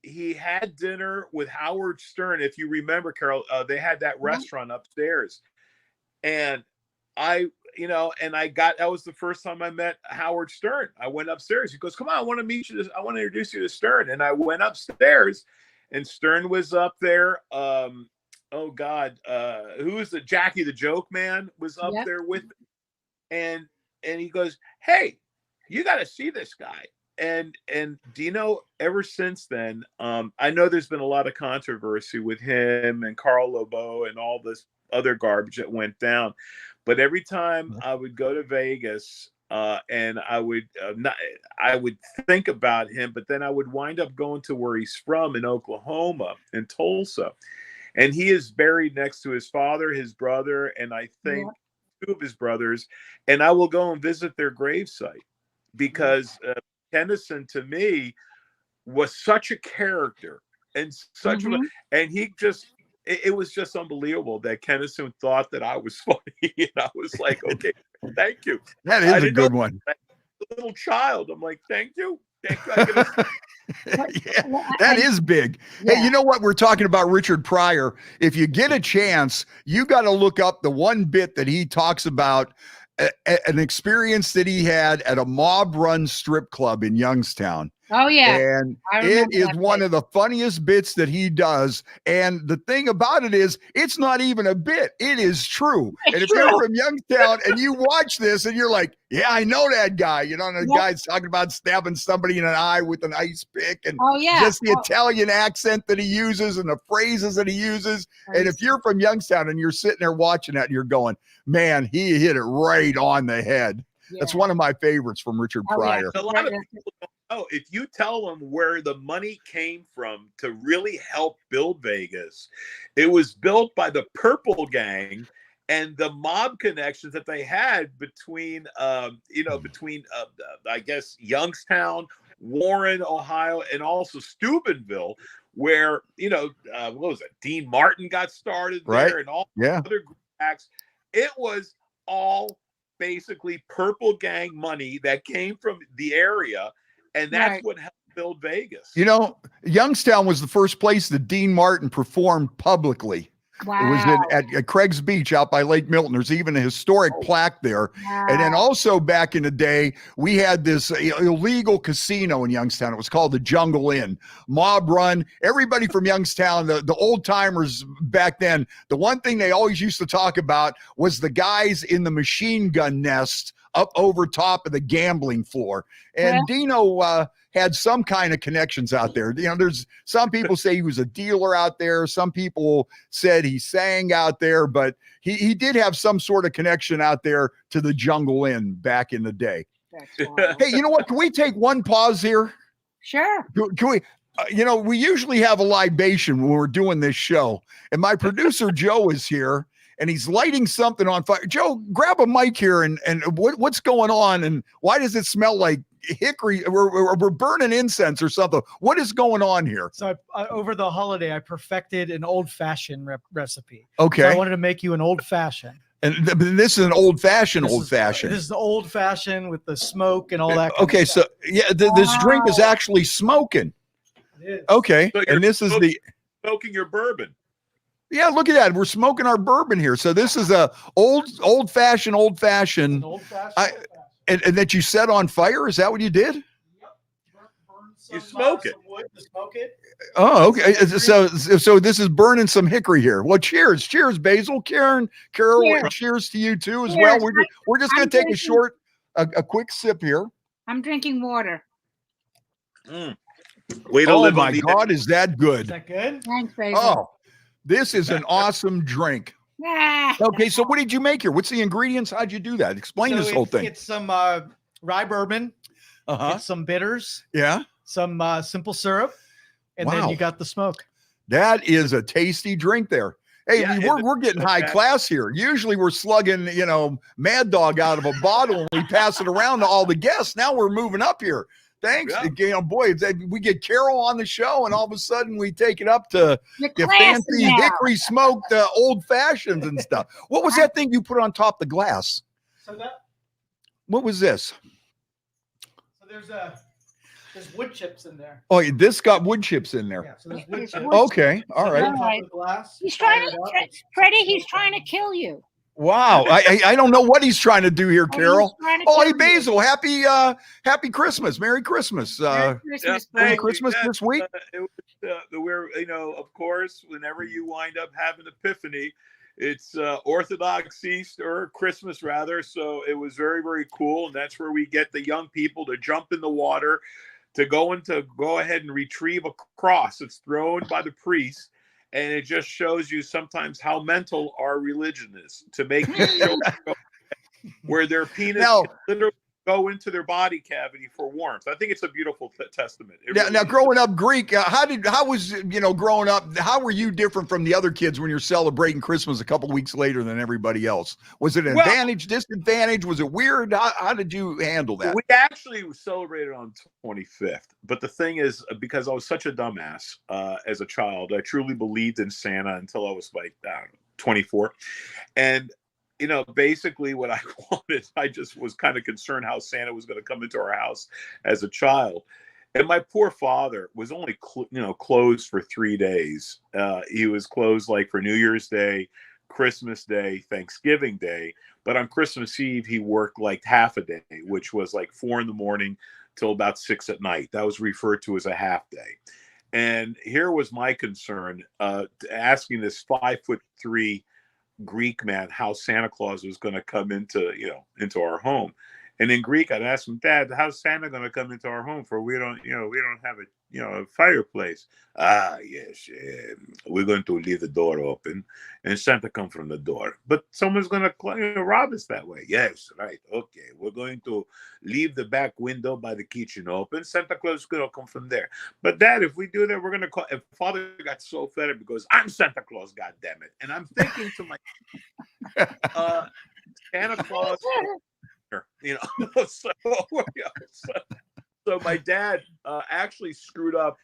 He had dinner with Howard Stern, if you remember, Carole. They had that restaurant upstairs, and that was the first time I met Howard Stern. I went upstairs. He goes, "Come on, I want to meet you. I want to introduce you to Stern." And I went upstairs, and Stern was up there. Who was the Jackie the Joke Man was up there with me. And he goes, "Hey, you got to see this guy." And do you know, ever since then, I know there's been a lot of controversy with him and Carl Lobo and all this other garbage that went down. But every time I would go to Vegas, and I would think about him, but then I would wind up going to where he's from in Oklahoma, in Tulsa, and he is buried next to his father, his brother, and I think two of his brothers. And I will go and visit their gravesite, because Kinison to me was such a character and such and he just. It was just unbelievable that Kinison thought that I was funny. And I was like, okay, thank you. That is a good one. A little child. I'm like, thank you. That is big. Hey, you know what? We're talking about Richard Pryor. If you get a chance, you got to look up the one bit that he talks about, an experience that he had at a mob-run strip club in Youngstown. Oh, yeah. And it is one of the funniest bits that he does. And the thing about it is, it's not even a bit. It is true. And if you're from Youngstown and you watch this and you're like, yeah, I know that guy. The guy's talking about stabbing somebody in an eye with an ice pick, and just the Italian accent that he uses and the phrases that he uses. And if you're from Youngstown and you're sitting there watching that, and you're going, man, he hit it right on the head. Yeah. That's one of my favorites from Richard Pryor. A lot of people don't know. If you tell them where the money came from to really help build Vegas, it was built by the Purple Gang and the mob connections that they had between I guess Youngstown, Warren, Ohio, and also Steubenville, where what was it? Dean Martin got started there, and all other group acts. It was all basically Purple Gang money that came from the area, and that's what helped build Vegas. Youngstown was the first place that Dean Martin performed publicly. Wow. It was at Craig's Beach out by Lake Milton. There's even a historic plaque there. Wow. And then also back in the day, we had this illegal casino in Youngstown. It was called the Jungle Inn. Mob run. Everybody from Youngstown, the old timers back then, the one thing they always used to talk about was the guys in the machine gun nest up over top of the gambling floor. And Dino, had some kind of connections out there. You know, there's some people say he was a dealer out there. Some people said he sang out there, but he did have some sort of connection out there to the Jungle Inn back in the day. Hey, you know what? Can we take one pause here? Sure. Can we? You know, we usually have a libation when we're doing this show, and my producer Joe is here, and he's lighting something on fire. Joe, grab a mic here, and what's going on, and why does it smell like hickory? We're burning incense or something. What is going on here? So over the holiday, I perfected an old-fashioned recipe. Okay. So I wanted to make you an old-fashioned. And this is an old-fashioned. This is the old-fashioned with the smoke and all that. Okay, so yeah, this drink is actually smoking. Okay, So and this is smoking your bourbon. Yeah, look at that. We're smoking our bourbon here. So this is a old-fashioned. And that you set on fire. Is that what you did? Yep. You smoke it. Wood to smoke it. Oh, okay. So this is burning some hickory here. Well, cheers, Basile, Carole, cheers to you too as well. We're just going to take a quick sip here. I'm drinking water. Way to oh live my on the God, is that good? Is that good? Thanks, Basile. Oh, this is an awesome drink. Okay, so what did you make here? What's the ingredients? How'd you do that? Explain this whole thing. It's some rye bourbon. It's some bitters. Yeah. Some simple syrup. And then you got the smoke. That is a tasty drink there. Hey, we're getting high class here. Usually we're slugging, Mad Dog out of a bottle and we pass it around to all the guests. Now we're moving up here. Thanks. Yeah. Boy, we get Carole on the show and all of a sudden we take it up to fancy hickory smoked old fashions and stuff. What was that thing you put on top of the glass? What was this? So there's wood chips in there. Oh, this got wood chips in there. Yeah, so there's wood chips. Okay. All right. He's trying to, Freddie, he's trying to kill you. Wow. I don't know what he's trying to do here, Carole. Hey, Basile, happy Christmas. Merry Christmas. Merry Christmas. Merry Christmas this week. We're, of course, whenever you wind up having Epiphany, it's Orthodox Easter, or Christmas rather. So it was very, very cool. And that's where we get the young people to jump in the water, to go ahead and retrieve a cross that's thrown by the priest. And it just shows you sometimes how mental our religion is, to make children go where their penis can literally go into their body cavity for warmth. I think it's a beautiful testament. Now, growing up Greek, how was growing up? How were you different from the other kids when you're celebrating Christmas a couple weeks later than everybody else? Was it an advantage, disadvantage? Was it weird? How did you handle that? We actually celebrated on 25th, but the thing is, because I was such a dumbass as a child, I truly believed in Santa until I was like 24, and basically what I wanted, I just was kind of concerned how Santa was going to come into our house as a child. And my poor father was only, closed for 3 days. He was closed like for New Year's Day, Christmas Day, Thanksgiving Day. But on Christmas Eve, he worked like half a day, which was like 4 a.m. till about 6 p.m. That was referred to as a half day. And here was my concern, asking this 5'3" Greek man how Santa Claus was going to come into our home. And in Greek, I'd ask him, Dad, how's Santa going to come into our home? For we don't have a fireplace. Yes, we're going to leave the door open and Santa come from the door. But someone's going to rob us that way. Yes, right. Okay, we're going to leave the back window by the kitchen open. Santa Claus is going to come from there. But Dad, if we do that, we're going to call. And Father got so fed up because I'm Santa Claus, God damn it. And I'm thinking to my Santa Claus. So my dad actually screwed up,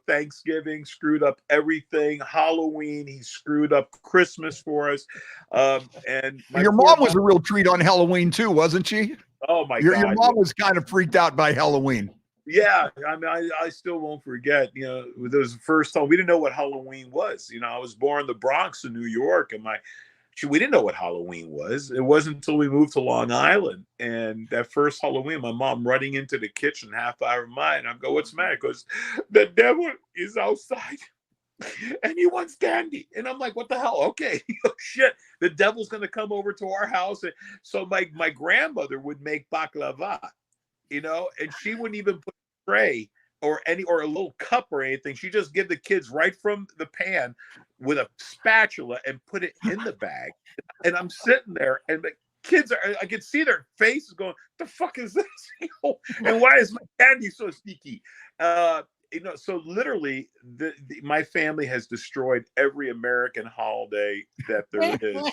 Thanksgiving, screwed up everything. Halloween, he screwed up Christmas for us. And your mom was a real treat on Halloween too, wasn't she? Oh my God! Your mom was kind of freaked out by Halloween. Yeah, I mean, I still won't forget. There was the first time we didn't know what Halloween was. I was born in the Bronx in New York, and we didn't know what Halloween was. It wasn't until we moved to Long Island. And that first Halloween, my mom running into the kitchen, half hour of mine. I go, what's the matter? Because the devil is outside and he wants candy. And I'm like, what the hell? Okay, shit. The devil's going to come over to our house. And so my grandmother would make baklava, and she wouldn't even put tray or a little cup or anything. She just give the kids right from the pan with a spatula and put it in the bag. And I'm sitting there, and the kids I can see their faces going, "The fuck is this? And why is my candy so sticky?" So literally, my family has destroyed every American holiday that there is.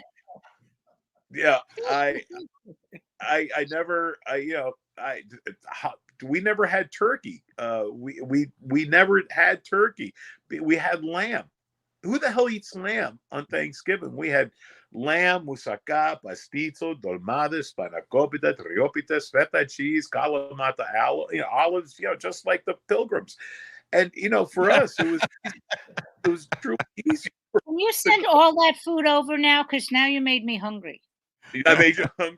Yeah, we never had turkey. We never had turkey. We had lamb. Who the hell eats lamb on Thanksgiving? We had lamb, moussaka, pastizo, dolmades, panacopita, triopitas, feta cheese, kalamata, olives, just like the pilgrims. And for us, it was truly easy. Can you send all that food over now? Because now you made me hungry. I made you hungry.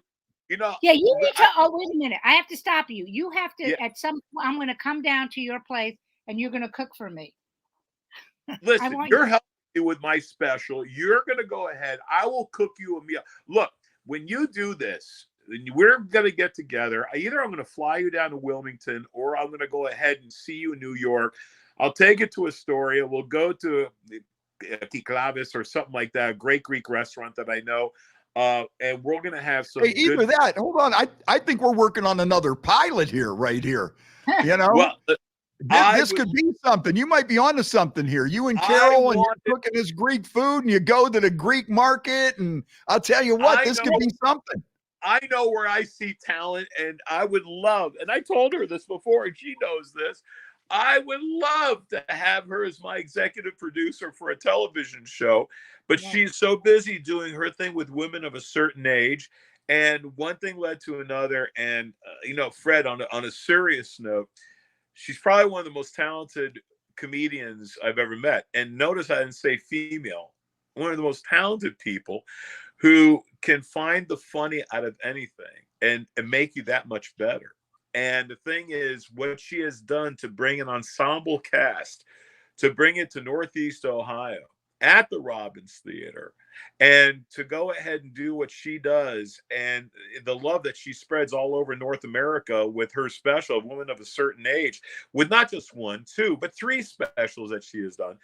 Yeah, you need to. Oh, wait a minute. I have to stop you. You have to, at some point, I'm going to come down to your place and you're going to cook for me. Listen, you're helping me with my special. You're going to go ahead. I will cook you a meal. Look, when you do this, we're going to get together. Either I'm going to fly you down to Wilmington, or I'm going to go ahead and see you in New York. I'll take it to Astoria. We'll go to Kiklavas or something like that, a great Greek restaurant that I know. And we're going to have some. Either that. Hold on. I think we're working on another pilot here, right here. Well, this could be something. You might be onto something here. You and Carole, and you're cooking this Greek food, and you go to the Greek market, and I'll tell you what, this could be something. I know where I see talent, and I would love, and I told her this before, and she knows this, I would love to have her as my executive producer for a television show, but she's so busy doing her thing with women of a certain age, and one thing led to another. And Fred, on a serious note, she's probably one of the most talented comedians I've ever met. And notice I didn't say female. One of the most talented people who can find the funny out of anything and make you that much better. And the thing is, what she has done to bring an ensemble cast, to bring it to Northeast Ohio at the Robbins Theater, and to go ahead and do what she does, and the love that she spreads all over North America with her special, Women of a Certain Age, with not just 1, 2, but 3 specials that she has done.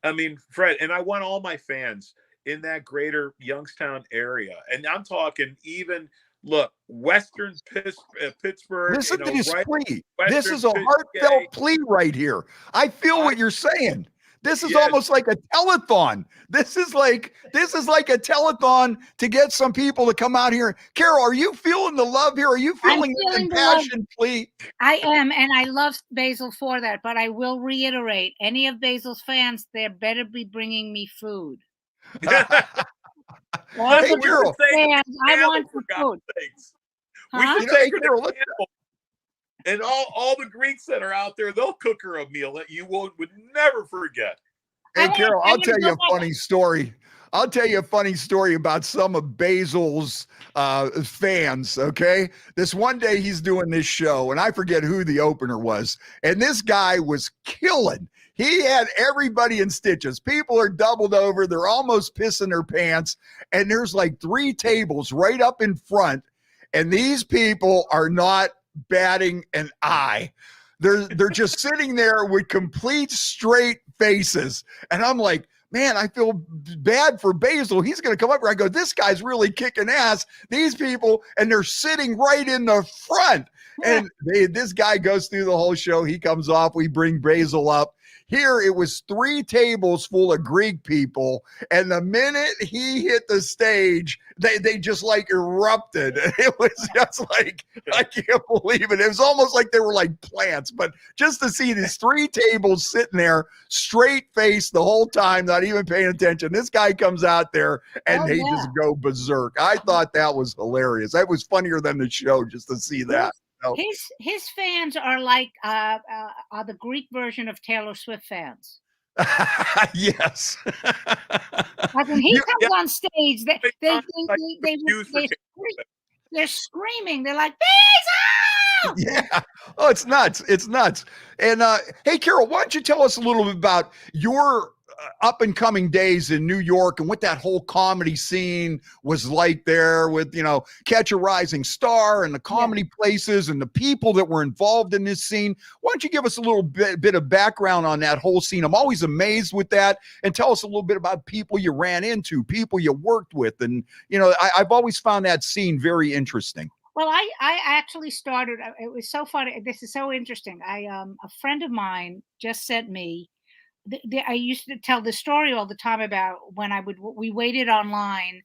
I mean, Fred, and I want all my fans in that greater Youngstown area. And I'm talking even, look, Western Pittsburgh. Listen to this plea. This is a heartfelt plea right here. I feel what you're saying. This is almost like a telethon. This is like a telethon to get some people to come out here. Carole, are you feeling the love here? Are you feeling the impassioned plea? I am, and I love Basile for that. But I will reiterate: any of Basile's fans, they better be bringing me food. Hey, Carole, fans, I want food. We should take her to and all the Greeks that are out there, they'll cook her a meal that you would never forget. Hey, Carole, I'll tell you a funny story. I'll tell you a funny story about some of Basile's fans, okay? This one day he's doing this show, and I forget who the opener was, and this guy was killing. He had everybody in stitches. People are doubled over. They're almost pissing their pants, and there's like 3 tables right up in front, and these people are not batting an eye. They're just sitting there with complete straight faces. And I'm like, man, I feel bad for Basile. He's going to come up here. I go, this guy's really kicking ass. These people, and they're sitting right in the front. And this guy goes through the whole show. He comes off. We bring Basile up. Here, it was 3 tables full of Greek people. And the minute he hit the stage, they just like erupted. It was just like, I can't believe it. It was almost like they were like plants. But just to see these 3 tables sitting there, straight face the whole time, not even paying attention. This guy comes out there and they just go berserk. I thought that was hilarious. That was funnier than the show just to see that. His fans are like the Greek version of Taylor Swift fans. Yes. Like when he comes on stage, they're screaming. They're like, Basile! Yeah. Oh, it's nuts. It's nuts. And hey, Carole, why don't you tell us a little bit about your up and coming days in New York and what that whole comedy scene was like there with, Catch a Rising Star and the comedy places and the people that were involved in this scene. Why don't you give us a little bit of background on that whole scene? I'm always amazed with that. And tell us a little bit about people you ran into, people you worked with. And, I've always found that scene very interesting. Well, I actually started, it was so funny. This is so interesting. A friend of mine just sent me, I used to tell the story all the time about when we waited online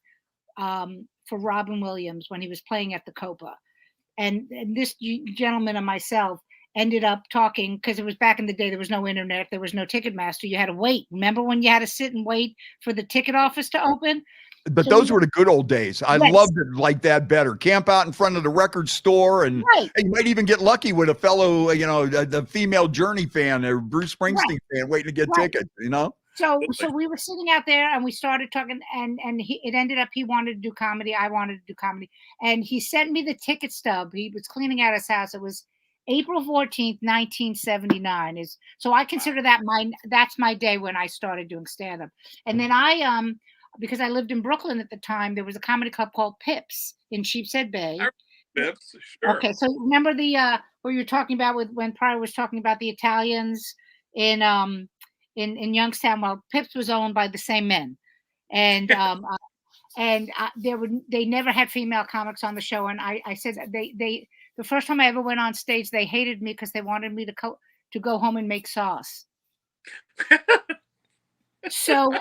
for Robin Williams when he was playing at the Copa. And this gentleman and myself ended up talking, because it was back in the day, there was no internet, there was no Ticketmaster. You had to wait. Remember when you had to sit and wait for the ticket office to open? But those were the good old days. I loved it like that better. Camp out in front of the record store, and you might even get lucky with a fellow, the female Journey fan or Bruce Springsteen fan waiting to get tickets, So we were sitting out there and we started talking, and it ended up he wanted to do comedy. I wanted to do comedy. And he sent me the ticket stub. He was cleaning out his house. It was April 14th, 1979. So I consider that's my day when I started doing stand-up. And then because I lived in Brooklyn at the time, there was a comedy club called Pips in Sheepshead Bay. Pips, sure. Okay, so remember what you were talking about when Pryor was talking about the Italians in Youngstown? Well, Pips was owned by the same men, and they never had female comics on the show. And I said the first time I ever went on stage, they hated me because they wanted me to go home and make sauce. So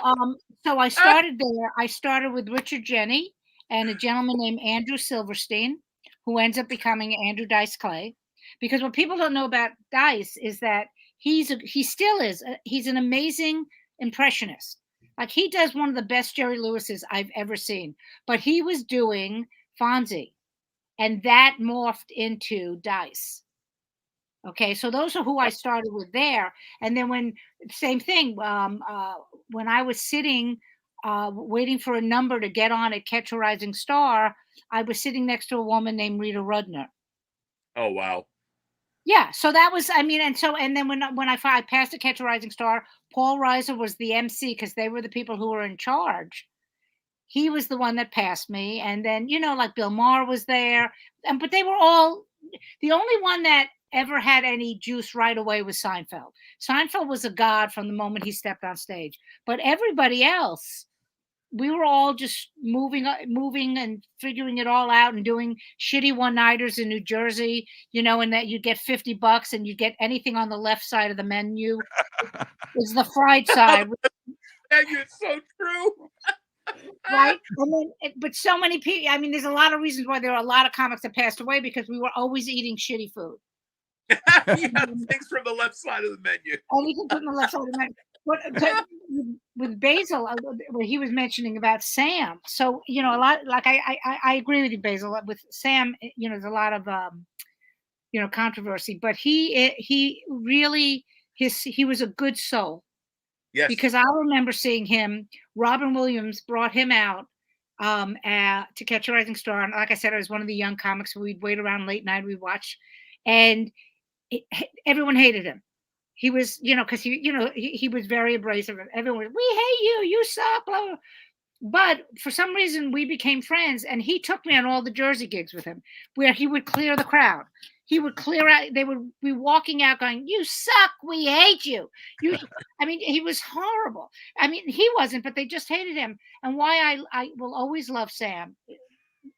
I started there. I started with Richard Jenny and a gentleman named Andrew Silverstein, who ends up becoming Andrew Dice Clay. Because what people don't know about Dice is that he's an amazing impressionist. Like, he does one of the best Jerry Lewis's I've ever seen. But he was doing Fonzie, and that morphed into Dice. Okay, so those are who I started with there. And then same thing, when I was sitting, waiting for a number to get on at Catch a Rising Star, I was sitting next to a woman named Rita Rudner. Oh, wow. Yeah, so that was, and then when I passed to Catch a Rising Star, Paul Reiser was the MC because they were the people who were in charge. He was the one that passed me. And then, like Bill Maher was there. But they were all, the only one that ever had any juice right away was Seinfeld. Seinfeld was a god from the moment he stepped on stage. But everybody else, we were all just moving and figuring it all out and doing shitty one-nighters in New Jersey, and that you get $50 and you get anything on the left side of the menu is the fried side. It's so true. Right? But so many people, there's a lot of reasons why there are a lot of comics that passed away, because we were always eating shitty food. Things from the left side of the menu. Anything from the left side of the menu. But with Basile, where he was mentioning about Sam. So, a lot, like I agree with you, Basile. With Sam, there's a lot of controversy, but he really he was a good soul. Yes. Because I remember seeing him. Robin Williams brought him out to Catch a Rising Star, and like I said, I was one of the young comics. We'd wait around late night, we'd watch, and everyone hated him. He was, because he was very abrasive. Everyone was, we hate you, you suck, blah, blah. But for some reason, we became friends, and he took me on all the Jersey gigs with him, where he would clear the crowd. He would clear out. They would be walking out going, you suck, we hate you. He was horrible. He wasn't, but they just hated him. And why I will always love Sam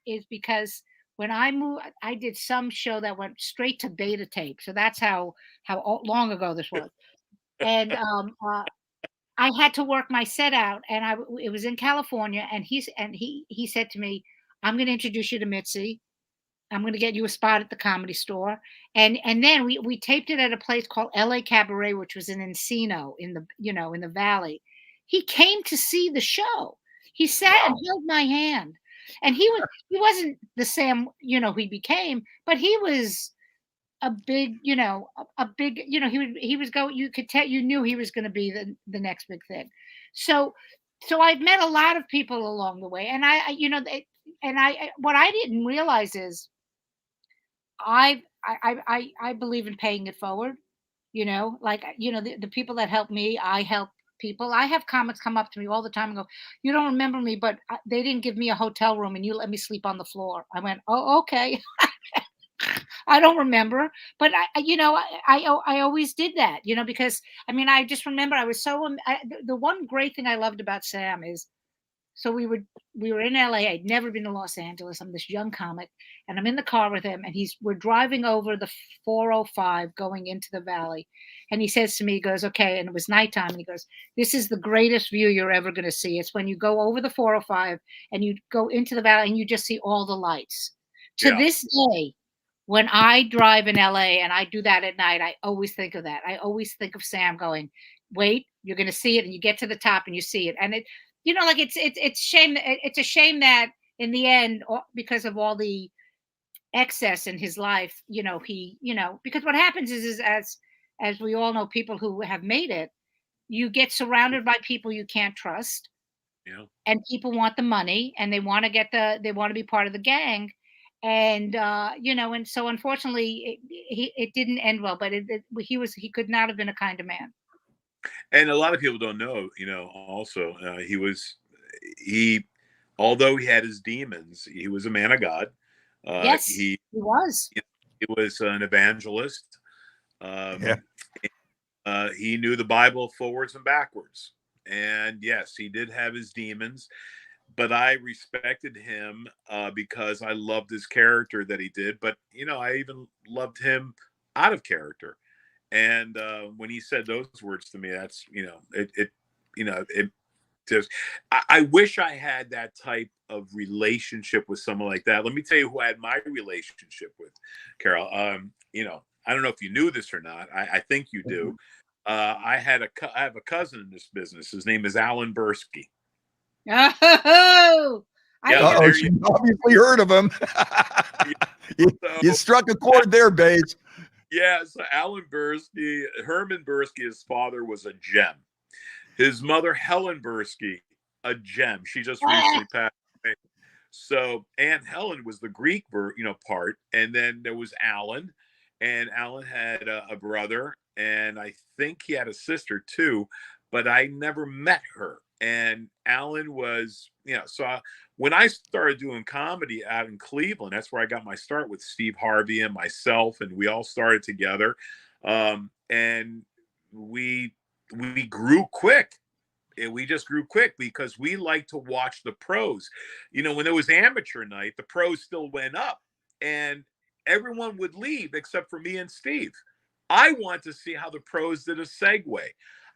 is because when I moved, I did some show that went straight to beta tape. So that's how long ago this was. And I had to work my set out, and it was in California. And he said to me, I'm going to introduce you to Mitzi. I'm going to get you a spot at the Comedy Store. And then we taped it at a place called LA Cabaret, which was in Encino in the Valley. He came to see the show. He sat and held my hand. And he wasn't the Sam, he became, but he was a big, he was going, you could tell, you knew he was going to be the next big thing. So I've met a lot of people along the way. And what I didn't realize is I believe in paying it forward, the people that helped me, I help people. I have comics come up to me all the time and go, "You don't remember me, but they didn't give me a hotel room and you let me sleep on the floor." I went, "Oh, okay." I don't remember, but I always did that, because I mean, I just remember I was the one great thing I loved about Sam is, so we were in LA. I'd never been to Los Angeles. I'm this young comic, and I'm in the car with him, and we're driving over the 405 going into the valley, and he says to me, he goes, "Okay," and it was nighttime, and he goes, "This is the greatest view you're ever going to see. It's when you go over the 405 and you go into the valley and you just see all the lights." To this day, when I drive in LA and I do that at night, I always think of that. I always think of Sam going, "Wait, you're going to see it," and you get to the top and you see it, and like it's shame. It's a shame that in the end, because of all the excess in his life, because what happens is as we all know, people who have made it, you get surrounded by people you can't trust, and people want the money and they want to be part of the gang, and and so unfortunately, it didn't end well. But he could not have been a kinder man. And a lot of people don't know, also, although he had his demons, he was a man of God. Yes, he was. He was an evangelist. He knew the Bible forwards and backwards. And yes, he did have his demons, but I respected him because I loved his character that he did. But, I even loved him out of character. And when he said those words to me, that's, it just, I wish I had that type of relationship with someone like that. Let me tell you who I had my relationship with, Carole. I don't know if you knew this or not. I think you do. I have a cousin in this business. His name is Alan Bursky. Oh, you obviously heard of him. You struck a chord there, Bates. Yeah, so Alan Bursky, Herman Bursky, his father was a gem. His mother, Helen Bursky, a gem. She just recently passed away. So Aunt Helen was the Greek, part, and then there was Alan, and Alan had a brother, and I think he had a sister too, but I never met her. And Alan was, when I started doing comedy out in Cleveland, that's where I got my start with Steve Harvey and myself, and we all started together. And we grew quick. And we just grew quick because we like to watch the pros. When there was amateur night, the pros still went up and everyone would leave except for me and Steve. I want to see how the pros did a segue.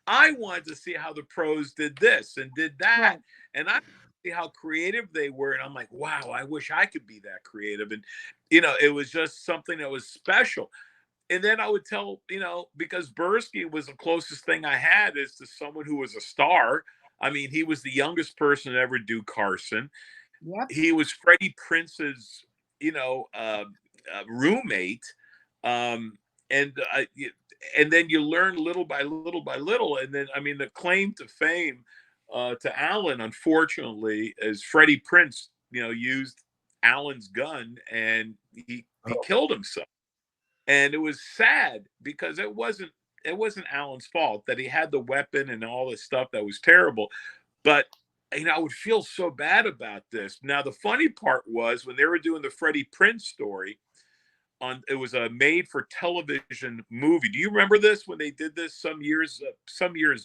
I wanted to see how the pros did this and did that. Right. And I see how creative they were. And I'm like, wow, I wish I could be that creative. And, it was just something that was special. And then I would tell, because Bursky was the closest thing I had is to someone who was a star. I mean, he was the youngest person to ever do Carson. Yep. He was Freddie Prince's, roommate. And then you learn little by little. And then, the claim to fame to Alan, unfortunately, is Freddie Prince, used Alan's gun and he killed himself. And it was sad because it wasn't Alan's fault that he had the weapon and all this stuff that was terrible. But, I would feel so bad about this. Now, the funny part was when they were doing the Freddie Prince story, it was a made for television movie. Do you remember this when they did this some years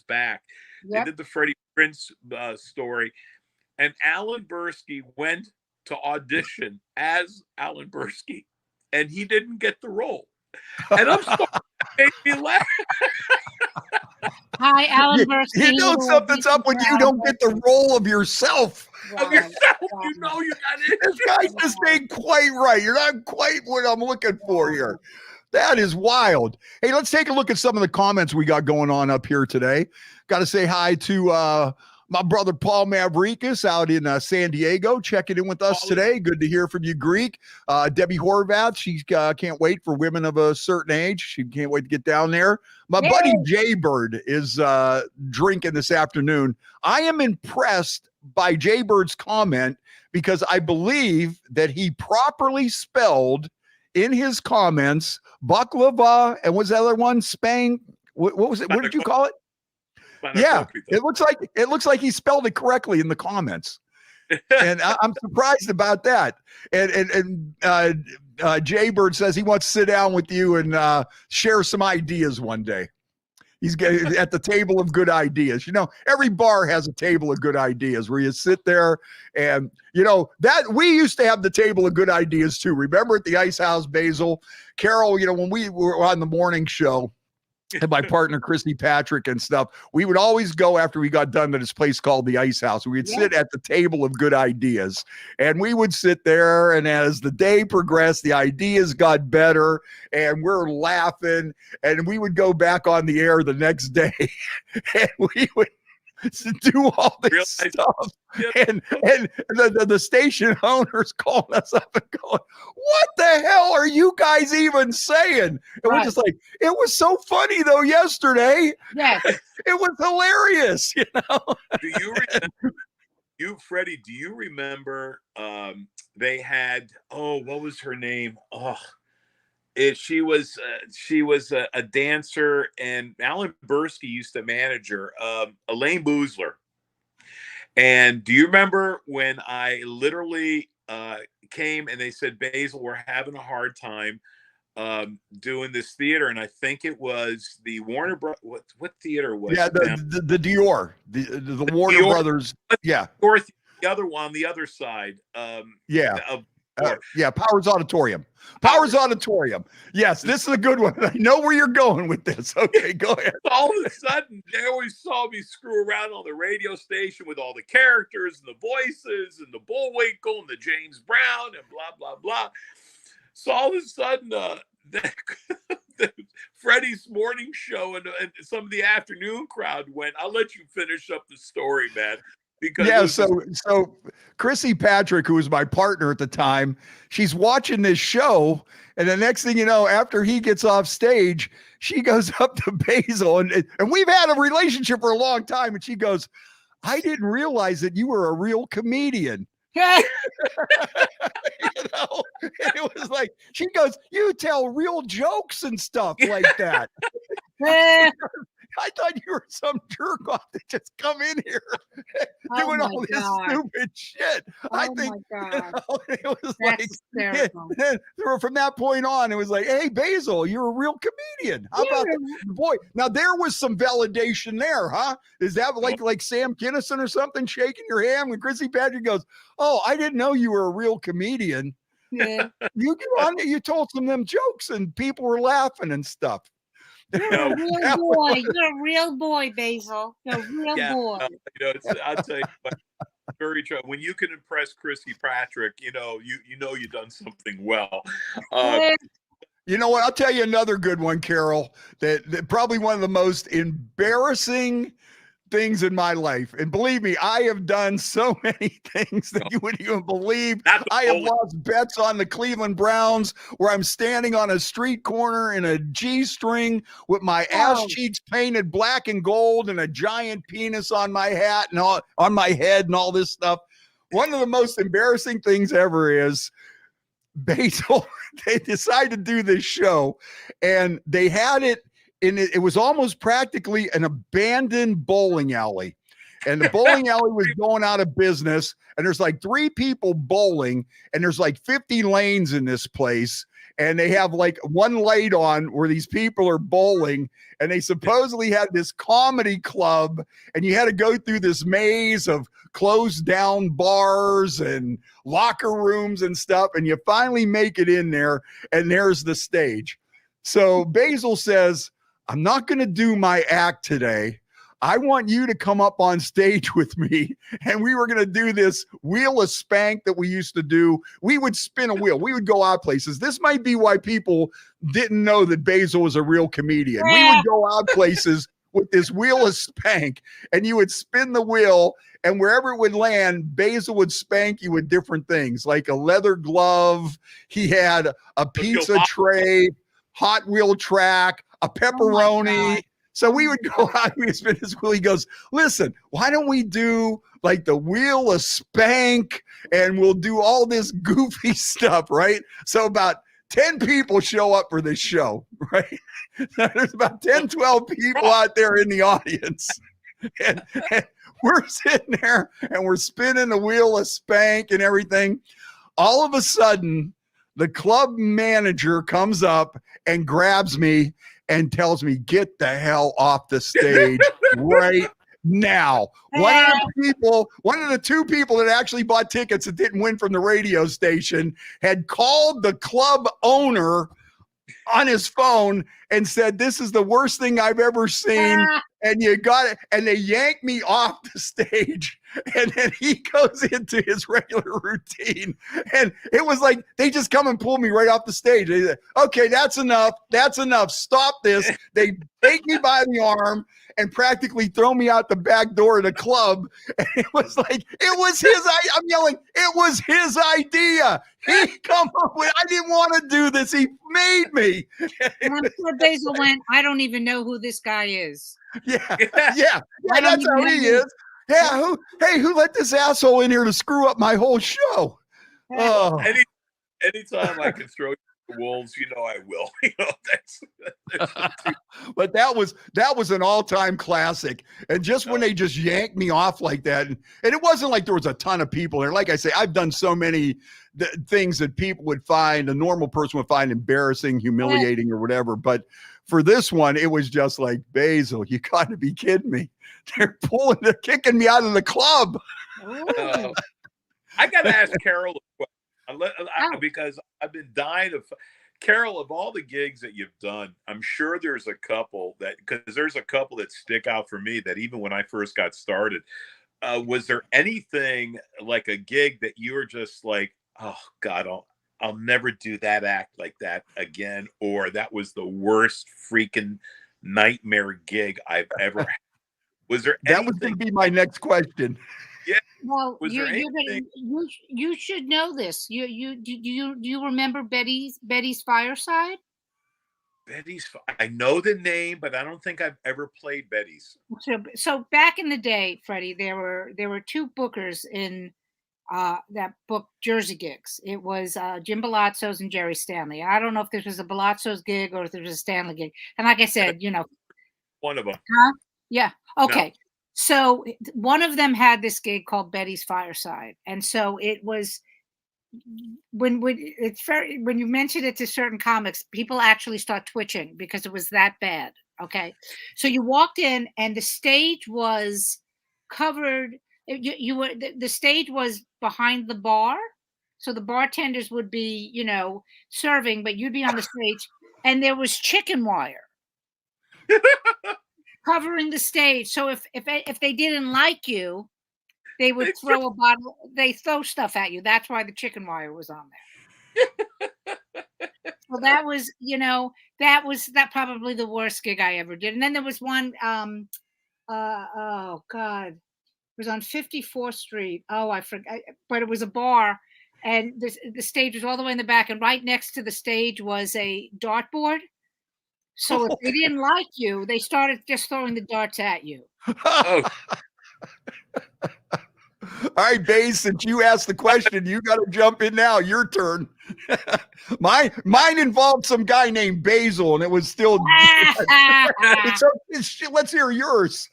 back? Yep. They did the Freddie Prince story, and Alan Bursky went to audition as Alan Bursky, and he didn't get the role. And I'm sorry, it made me laugh. Hi, Alan Bursky. Something's up when you don't get the role of yourself. Wow. You got it. This guy just ain't quite right. You're not quite what I'm looking for here. That is wild. Hey, let's take a look at some of the comments we got going on up here today. Got to say hi to my brother Paul Mavrikis out in San Diego, checking in with us today. Good to hear from you, Greek. Debbie Horvath, she can't wait for women of a certain age. She can't wait to get down there. My buddy Jaybird is drinking this afternoon. I am impressed by Jaybird's comment because I believe that he properly spelled in his comments baklava and what's the other one? Spang. What was it? What did you call it? Yeah, it looks like he spelled it correctly in the comments, and I'm surprised about that. And Jaybird says he wants to sit down with you and share some ideas one day. He's at the table of good ideas. You know, every bar has a table of good ideas where you sit there and, you know, that we used to have the table of good ideas too. Remember at the Ice House, Basile? Carol, you know, when we were on the morning show, and my partner Christy Patrick and stuff, we would always go after we got done to this place called the Ice House. We'd sit at the table of good ideas, and we would sit there, and as the day progressed, the ideas got better, and we're laughing, and we would go back on the air the next day, and we would do all this stuff. And the station owners calling us up and going, what the hell are you guys even saying? And we're just like, it was so funny though yesterday. Yes. It was hilarious, you know. Do you remember, Freddie, do you remember they had, what was her name? She was a dancer, and Alan Bursky used to manage her, Elaine Boozler. And do you remember when I literally came and they said, Basile, we're having a hard time doing this theater, and I think it was the Warner Brothers. What theater was it? The Dior, the Warner Dior. Brothers. Yeah, or the other one on the other side. Powers Auditorium. Powers Auditorium. Yes, this is a good one. I know where you're going with this. Okay, go ahead. All of a sudden, they always saw me screw around on the radio station with all the characters and the voices and the Bullwinkle and the James Brown and blah, blah, blah. So all of a sudden, the Freddie's morning show and some of the afternoon crowd went, I'll let you finish up the story, man. Because so Chrissy Patrick, who was my partner at the time, she's watching this show, and the next thing you know, after he gets off stage, she goes up to Basile, and we've had a relationship for a long time, and she goes, I didn't realize that you were a real comedian. You know, and it was like, she goes, you tell real jokes and stuff like that. I thought you were some jerk off that just come in here doing all this stupid shit. I think it was from that point on, it was like, hey, Basile, you're a real comedian. How about boy? Now there was some validation there, huh? Is that like Sam Kinison or something shaking your hand when Chrissy Patrick goes, oh, I didn't know you were a real comedian. Yeah. You told some of them jokes and people were laughing and stuff. You're a real boy. You're a real boy, Basile. You're a real boy. I'll tell you what, very true. When you can impress Chrissy Patrick, you know you've done something well. You know what? I'll tell you another good one, Carol. That probably one of the most embarrassing things in my life. And believe me, I have done so many things that you wouldn't even believe. I have lost bets on the Cleveland Browns where I'm standing on a street corner in a G-string with my ass cheeks painted black and gold and a giant penis on my hat and on my head and all this stuff. One of the most embarrassing things ever is Basile, they decided to do this show, and they had it it was almost practically an abandoned bowling alley, and the bowling alley was going out of business, and there's like 3 people bowling, and there's like 50 lanes in this place, and they have like one light on where these people are bowling, and they supposedly had this comedy club, and you had to go through this maze of closed down bars and locker rooms and stuff, and you finally make it in there, and there's the stage. So Basile says, I'm not going to do my act today. I want you to come up on stage with me. And we were going to do this wheel of spank that we used to do. We would spin a wheel. We would go out places. This might be why people didn't know that Basile was a real comedian. We would go out places with this wheel of spank, and you would spin the wheel, and wherever it would land, Basile would spank you with different things, like a leather glove. He had a pizza tray, Hot Wheel track, a pepperoni. So we would go out, we would spin his wheel. He goes, listen, why don't we do like the wheel of spank, and we'll do all this goofy stuff, right? So about 10 people show up for this show, right? There's about 10, 12 people out there in the audience. and we're sitting there and we're spinning the wheel of Spank and everything. All of a sudden, the club manager comes up and grabs me and tells me, "Get the hell off the stage right now." One of the two people that actually bought tickets that didn't win from the radio station had called the club owner on his phone and said, "This is the worst thing I've ever seen." And you got it. And they yanked me off the stage. And then he goes into his regular routine. And it was like they just come and pull me right off the stage. They said, "Okay, that's enough. That's enough. Stop this." They take me by the arm and practically throw me out the back door of the club. And it was like, it was his, I'm yelling, it was his idea. He come up with, I didn't want to do this. He made me. And I'm sure Basile went, "I don't even know who this guy is." Yeah, that's how he is. Yeah, who let this asshole in here to screw up my whole show? Oh. Anytime I can throw you the wolves, I will. That's But that was an all-time classic. And just when they just yanked me off like that, and it wasn't like there was a ton of people there. Like I say, I've done so many things that people would find, a normal person would find embarrassing, humiliating, or whatever. But for this one, it was just like, "Basile, you got to be kidding me. They're kicking me out of the club." I got to ask Carole because I've been dying of Carole, of all the gigs that you've done. I'm sure there's a couple that stick out for me that even when I first got started, was there anything like a gig that you were just like, "Oh God, I'll never do that act like that again," or "That was the worst freaking nightmare gig I've ever had"? Was there anything? That was going to be my next question. Yeah. Well, Was there anything? you should know this. Do you remember Betty's Fireside? I know the name, but I don't think I've ever played Betty's. So back in the day, Freddie, there were two bookers in that book Jersey Gigs. It was Jim Balazzo's and Jerry Stanley. I don't know if this was a Balazzo's gig or if there was a Stanley gig. And like I said, one of them. Huh? Yeah. Okay. No. So one of them had this gig called Betty's Fireside, and so it was when you mention it to certain comics, people actually start twitching because it was that bad. Okay, so you walked in and the stage was covered. The stage was behind the bar, so the bartenders would be serving, but you'd be on the stage, and there was chicken wire covering the stage. So if they didn't like you, they would throw a bottle. They throw stuff at you. That's why the chicken wire was on there. So that was probably the worst gig I ever did. And then there was one. Oh God, it was on 54th Street. Oh, I forgot. But it was a bar, and the stage was all the way in the back, and right next to the stage was a dartboard. So if they didn't like you, they started just throwing the darts at you. Oh. All right, Base, since you asked the question, you got to jump in now. Your turn. Mine involved some guy named Basile, and it was still. Let's hear yours.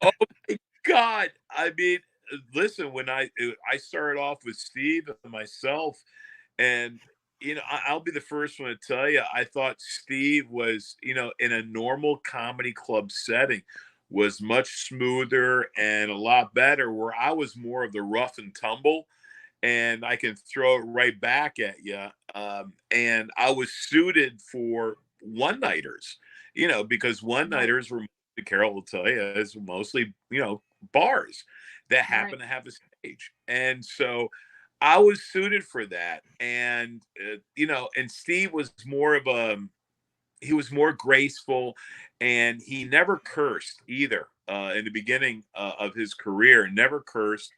Oh my God! I mean, listen, when I started off with Steve and myself, and I'll be the first one to tell you, I thought Steve was, in a normal comedy club setting, was much smoother and a lot better, where I was more of the rough and tumble, and I can throw it right back at you. And I was suited for one-nighters, because one-nighters were, Carole will tell you, is mostly, bars that happen to have a stage. And so I was suited for that. And, and Steve was he was more graceful, and he never cursed either. In the beginning of his career, never cursed.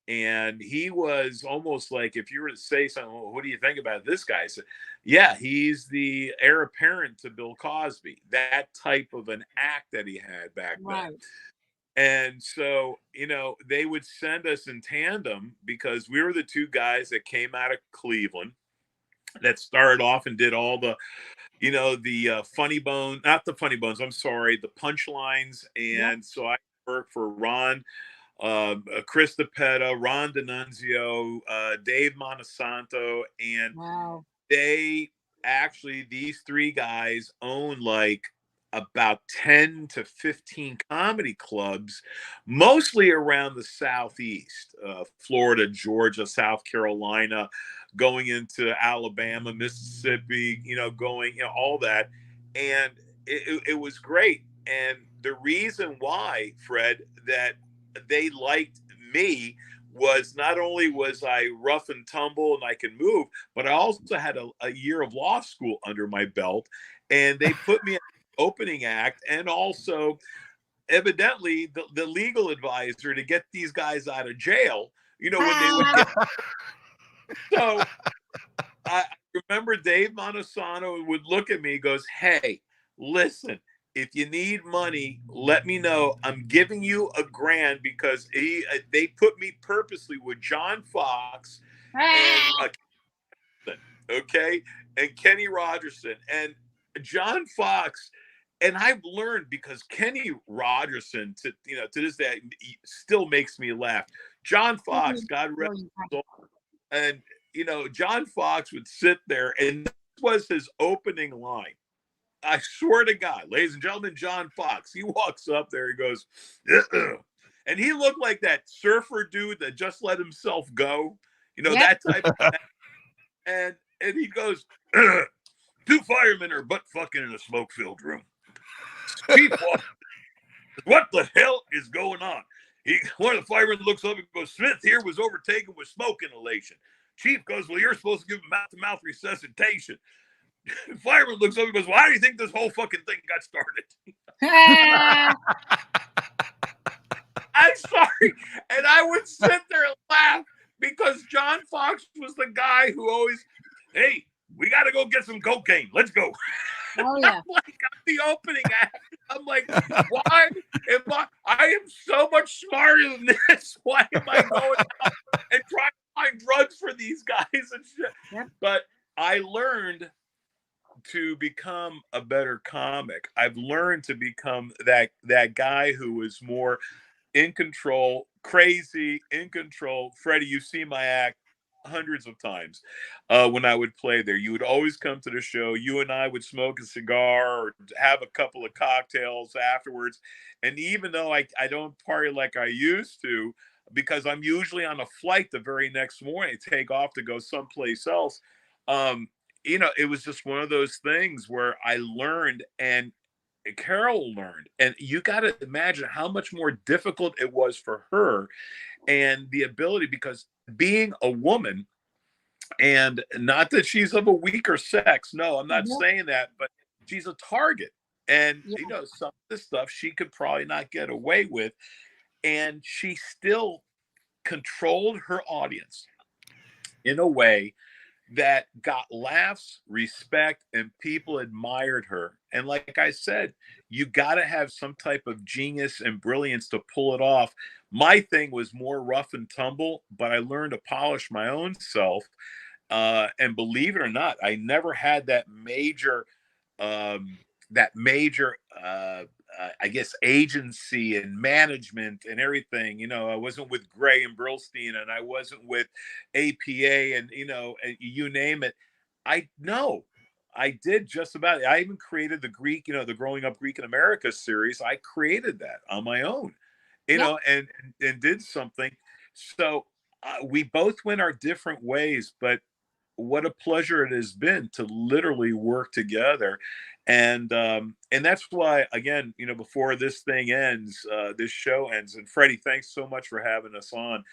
And he was almost like, if you were to say something, "Well, what do you think about this guy?" I said, "Yeah, he's the heir apparent to Bill Cosby." That type of an act that he had back then. And so, they would send us in tandem because we were the two guys that came out of Cleveland. that started off and did all the, the funny bone, not the funny bones, I'm sorry, the punchlines. Yep. And so I worked for Ron, Chris DePetta, Ron D'Annunzio, Dave Montesanto, and Wow. these three guys own like about 10 to 15 comedy clubs, mostly around the Southeast, Florida, Georgia, South Carolina, going into Alabama, Mississippi, all that. And it was great. And the reason why, Fred, that they liked me was not only was I rough and tumble and I can move, but I also had a year of law school under my belt. And they put me opening act, and also evidently the legal advisor to get these guys out of jail, when they would get. So I remember Dave Montesano would look at me and goes, "Hey, listen, if you need money, let me know. I'm giving you $1,000,000 because they put me purposely with John Fox and okay, and Kenny Rogerson and John Fox." And I've learned, because Kenny Rogerson, to this day, still makes me laugh. John Fox, God rest his soul, and John Fox would sit there, and this was his opening line. I swear to God, ladies and gentlemen, John Fox. He walks up there, he goes, and he looked like that surfer dude that just let himself go, that type of thing. And he goes, "Two firemen are butt fucking in a smoke-filled room. What the hell is going on?" One of the firemen looks up and goes, "Smith here was overtaken with smoke inhalation." Chief goes, "Well, you're supposed to give him mouth-to-mouth resuscitation." The fireman looks up and goes, "Well, how do you think this whole fucking thing got started?" I'm sorry. And I would sit there and laugh, because John Fox was the guy who always, "Hey, we got to go get some cocaine. Let's go." Oh, yeah. I'm like, I'm the opening act. I'm like, why am I am so much smarter than this. Why am I going out and trying to find drugs for these guys and shit? Yep. But I learned to become a better comic. I've learned to become that guy who was more in control, crazy, in control. Freddie, you've seen my act hundreds of times when I would play there. You would always come to the show. You and I would smoke a cigar or have a couple of cocktails afterwards. And even though I don't party like I used to, because I'm usually on a flight the very next morning, take off to go someplace else, it was just one of those things where I learned, and Carole learned. And you got to imagine how much more difficult it was for her, and the ability, because being a woman, and not that she's of a weaker sex, no, I'm not saying that, but she's a target. And some of the stuff she could probably not get away with, and she still controlled her audience in a way that got laughs, respect, and people admired her. And like I said, you got to have some type of genius and brilliance to pull it off. My thing was more rough and tumble, but I learned to polish my own self. And believe it or not, I never had that major, I guess, agency and management and everything. I wasn't with Gray and Brillstein, and I wasn't with APA, and you name it. I did just about it. I even created the Greek, the Growing Up Greek in America series. I created that on my own, and did something. So we both went our different ways, but what a pleasure it has been to literally work together. And that's why, again, before this thing ends, this show ends, and Freddie, thanks so much for having us on,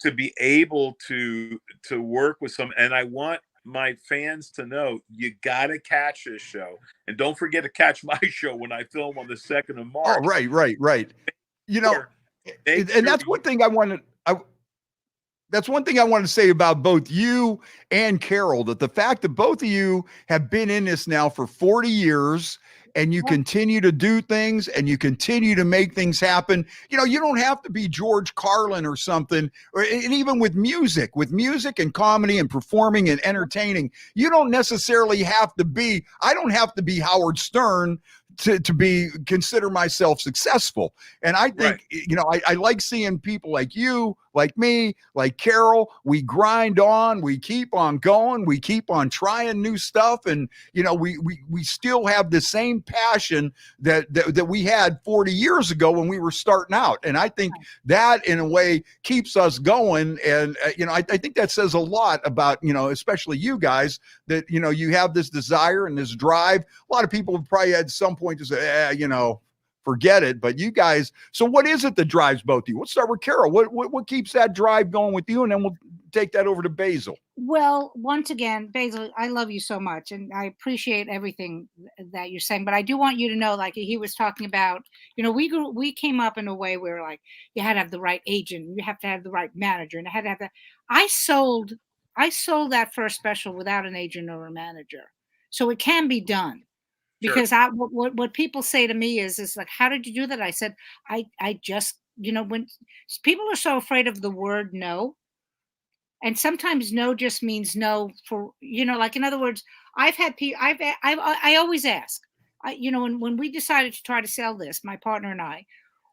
to be able to work with some, and I want my fans to know, you got to catch this show, and don't forget to catch my show when I film on the 2nd of March. Oh, right. And that's one thing I wanted. That's one thing I want to say about both you and Carole, that the fact that both of you have been in this now for 40 years and you continue to do things and you continue to make things happen. You know, you don't have to be George Carlin or something, and even with music and comedy and performing and entertaining, you don't necessarily have to be, I don't have to be Howard Stern to consider myself successful. And I think, you know, I like seeing people like you, like me, like Carole. We grind on, we keep on going, we keep on trying new stuff. And, you know, we still have the same passion that we had 40 years ago when we were starting out. And I think that in a way keeps us going. And, you know, I think that says a lot about, you know, especially you guys, that, you know, you have this desire and this drive. A lot of people have probably at some point to say, you know, forget it. But you guys, so what is it that drives both of you? Let's start with Carole. What keeps that drive going with you? And then we'll take that over to Basile. Well, once again, Basile, I love you so much, and I appreciate everything that you're saying. But I do want you to know, like he was talking about, you know, we came up in a way where like you had to have the right agent, you have to have the right manager, and I had to have that. I sold that first special without an agent or a manager, so it can be done. Because what people say to me is like, how did you do that? I said, I just, you know, when people are so afraid of the word no, and sometimes no just means no for, you know, like in other words, I always ask, you know, when we decided to try to sell this, my partner and I,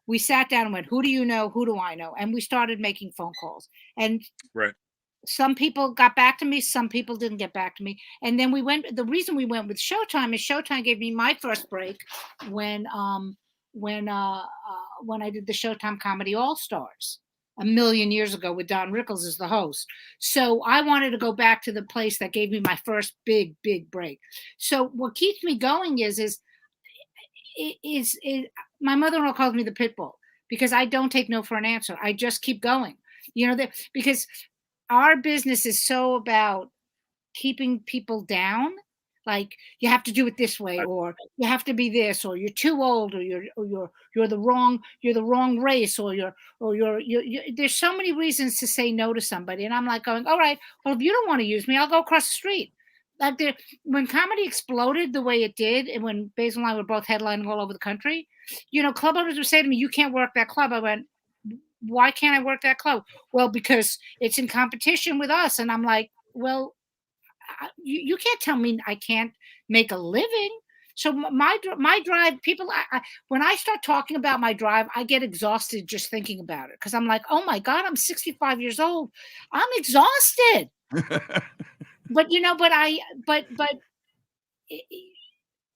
we sat down and went, who do you know? Who do I know? And we started making phone calls. And some people got back to me, some people didn't get back to me. And then the reason we went with Showtime is Showtime gave me my first break when I did the Showtime Comedy All-Stars a million years ago with Don Rickles as the host. So I wanted to go back to the place that gave me my first big break. So what keeps me going is my mother-in-law calls me the pit bull, because I don't take no for an answer. I just keep going, you know, because our business is so about keeping people down. Like you have to do it this way, or you have to be this, or you're too old, or you're the wrong race, or you're there's so many reasons to say no to somebody. And I'm like going, all right, well, if you don't want to use me, I'll go across the street. Like when comedy exploded the way it did, and when Basile and I were both headlining all over the country, you know, club owners would say to me, you can't work that club. I went, why can't I work that club? Well, because it's in competition with us. And I'm like, well, you can't tell me I can't make a living. So my drive, people, when I start talking about my drive, I get exhausted just thinking about it, because I'm like, oh my God, I'm 65 years old. I'm exhausted. But you know,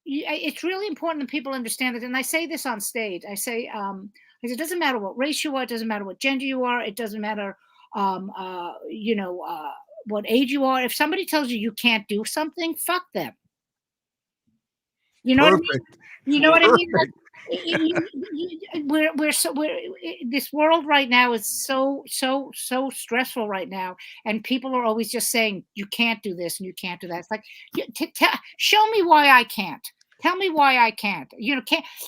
it's really important that people understand it. And I say this on stage. I say, because it doesn't matter what race you are, it doesn't matter what gender you are, it doesn't matter, you know, what age you are. If somebody tells you you can't do something, fuck them. You know what I mean? You know what I mean? This world right now is so stressful right now, and people are always just saying you can't do this and you can't do that. It's like, show me why I can't. Tell me why I can't. You know,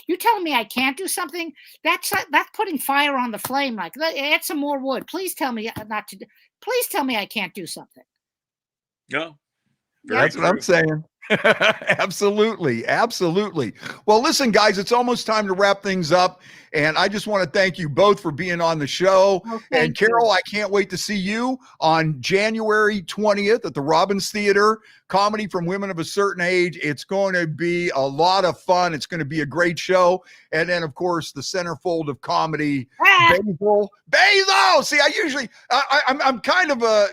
you telling me I can't do something? That's putting fire on the flame. Like, add some more wood. Please tell me not to. Please tell me I can't do something. No, that's what I'm saying. Absolutely. Well, listen, guys, it's almost time to wrap things up. And I just want to thank you both for being on the show. And Carole, I can't wait to see you on January 20th at the Robbins Theater. Comedy from Women of a Certain Age. It's going to be a lot of fun. It's going to be a great show. And then, of course, the centerfold of comedy, Basile. See, I'm kind of a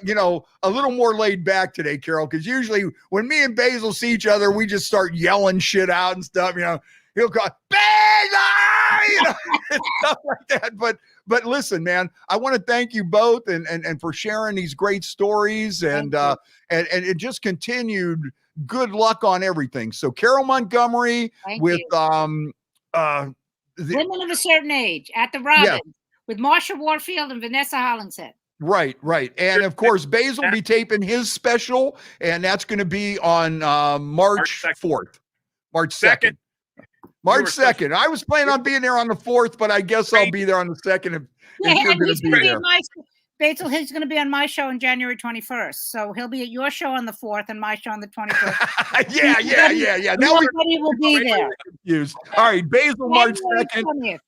little more laid back today, Carole, because usually when me and Basile see each other, we just start yelling shit out and stuff, you know. He'll call Basile, you know, and stuff like that. But listen, man, I want to thank you both and for sharing these great stories and it just continued good luck on everything. So Carole Montgomery with Women of a Certain Age at the Robbins with Marsha Warfield and Vanessa Hollingshead. Right. And of course, Basile will be taping his special, and that's going to be on March 4th. March 2nd. March 2nd. I was planning on being there on the 4th, but I guess I'll be there on the 2nd if you're going to be there. Basile, he's going to be on my show on January 21st. So he'll be at your show on the 4th and my show on the 21st. yeah. Now everybody will be there. Confused. All right, Basile, March 2nd. 20th.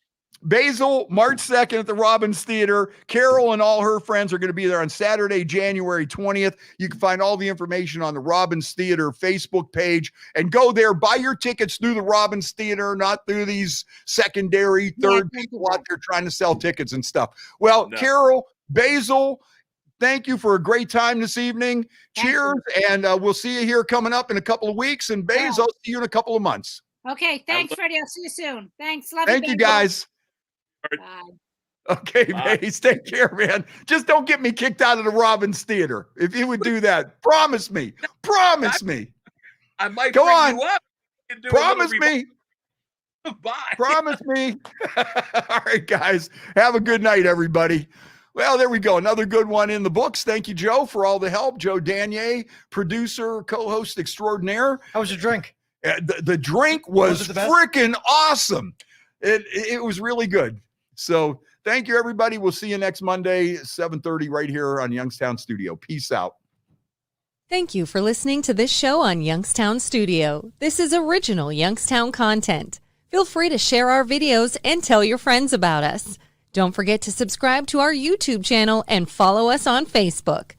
Basile, March 2nd at the Robbins Theater. Carole and all her friends are going to be there on Saturday, January 20th. You can find all the information on the Robbins Theater Facebook page and go there, buy your tickets through the Robbins Theater, not through these secondary, third people out there trying to sell tickets and stuff. Well, no. Carole, Basile, thank you for a great time this evening. Cheers, and we'll see you here coming up in a couple of weeks. And Basile, I'll see you in a couple of months. Okay, thanks, Freddie. I'll see you soon. Thanks. Love Thank you, guys. Bye. Okay, Baze, take care, man. Just don't get me kicked out of the Robbins Theater. If you would do that, promise me. Promise me. I might go bring on. You up. Promise me. Bye. Promise me. All right, guys. Have a good night, everybody. Well, there we go. Another good one in the books. Thank you, Joe, for all the help. Joe Danier, producer, co-host extraordinaire. How was your drink? The drink was freaking awesome. It was really good. So thank you, everybody. We'll see you next Monday, 7:30 right here on Youngstown Studio. Peace out. Thank you for listening to this show on Youngstown Studio. This is original Youngstown content. Feel free to share our videos and tell your friends about us. Don't forget to subscribe to our YouTube channel and follow us on Facebook.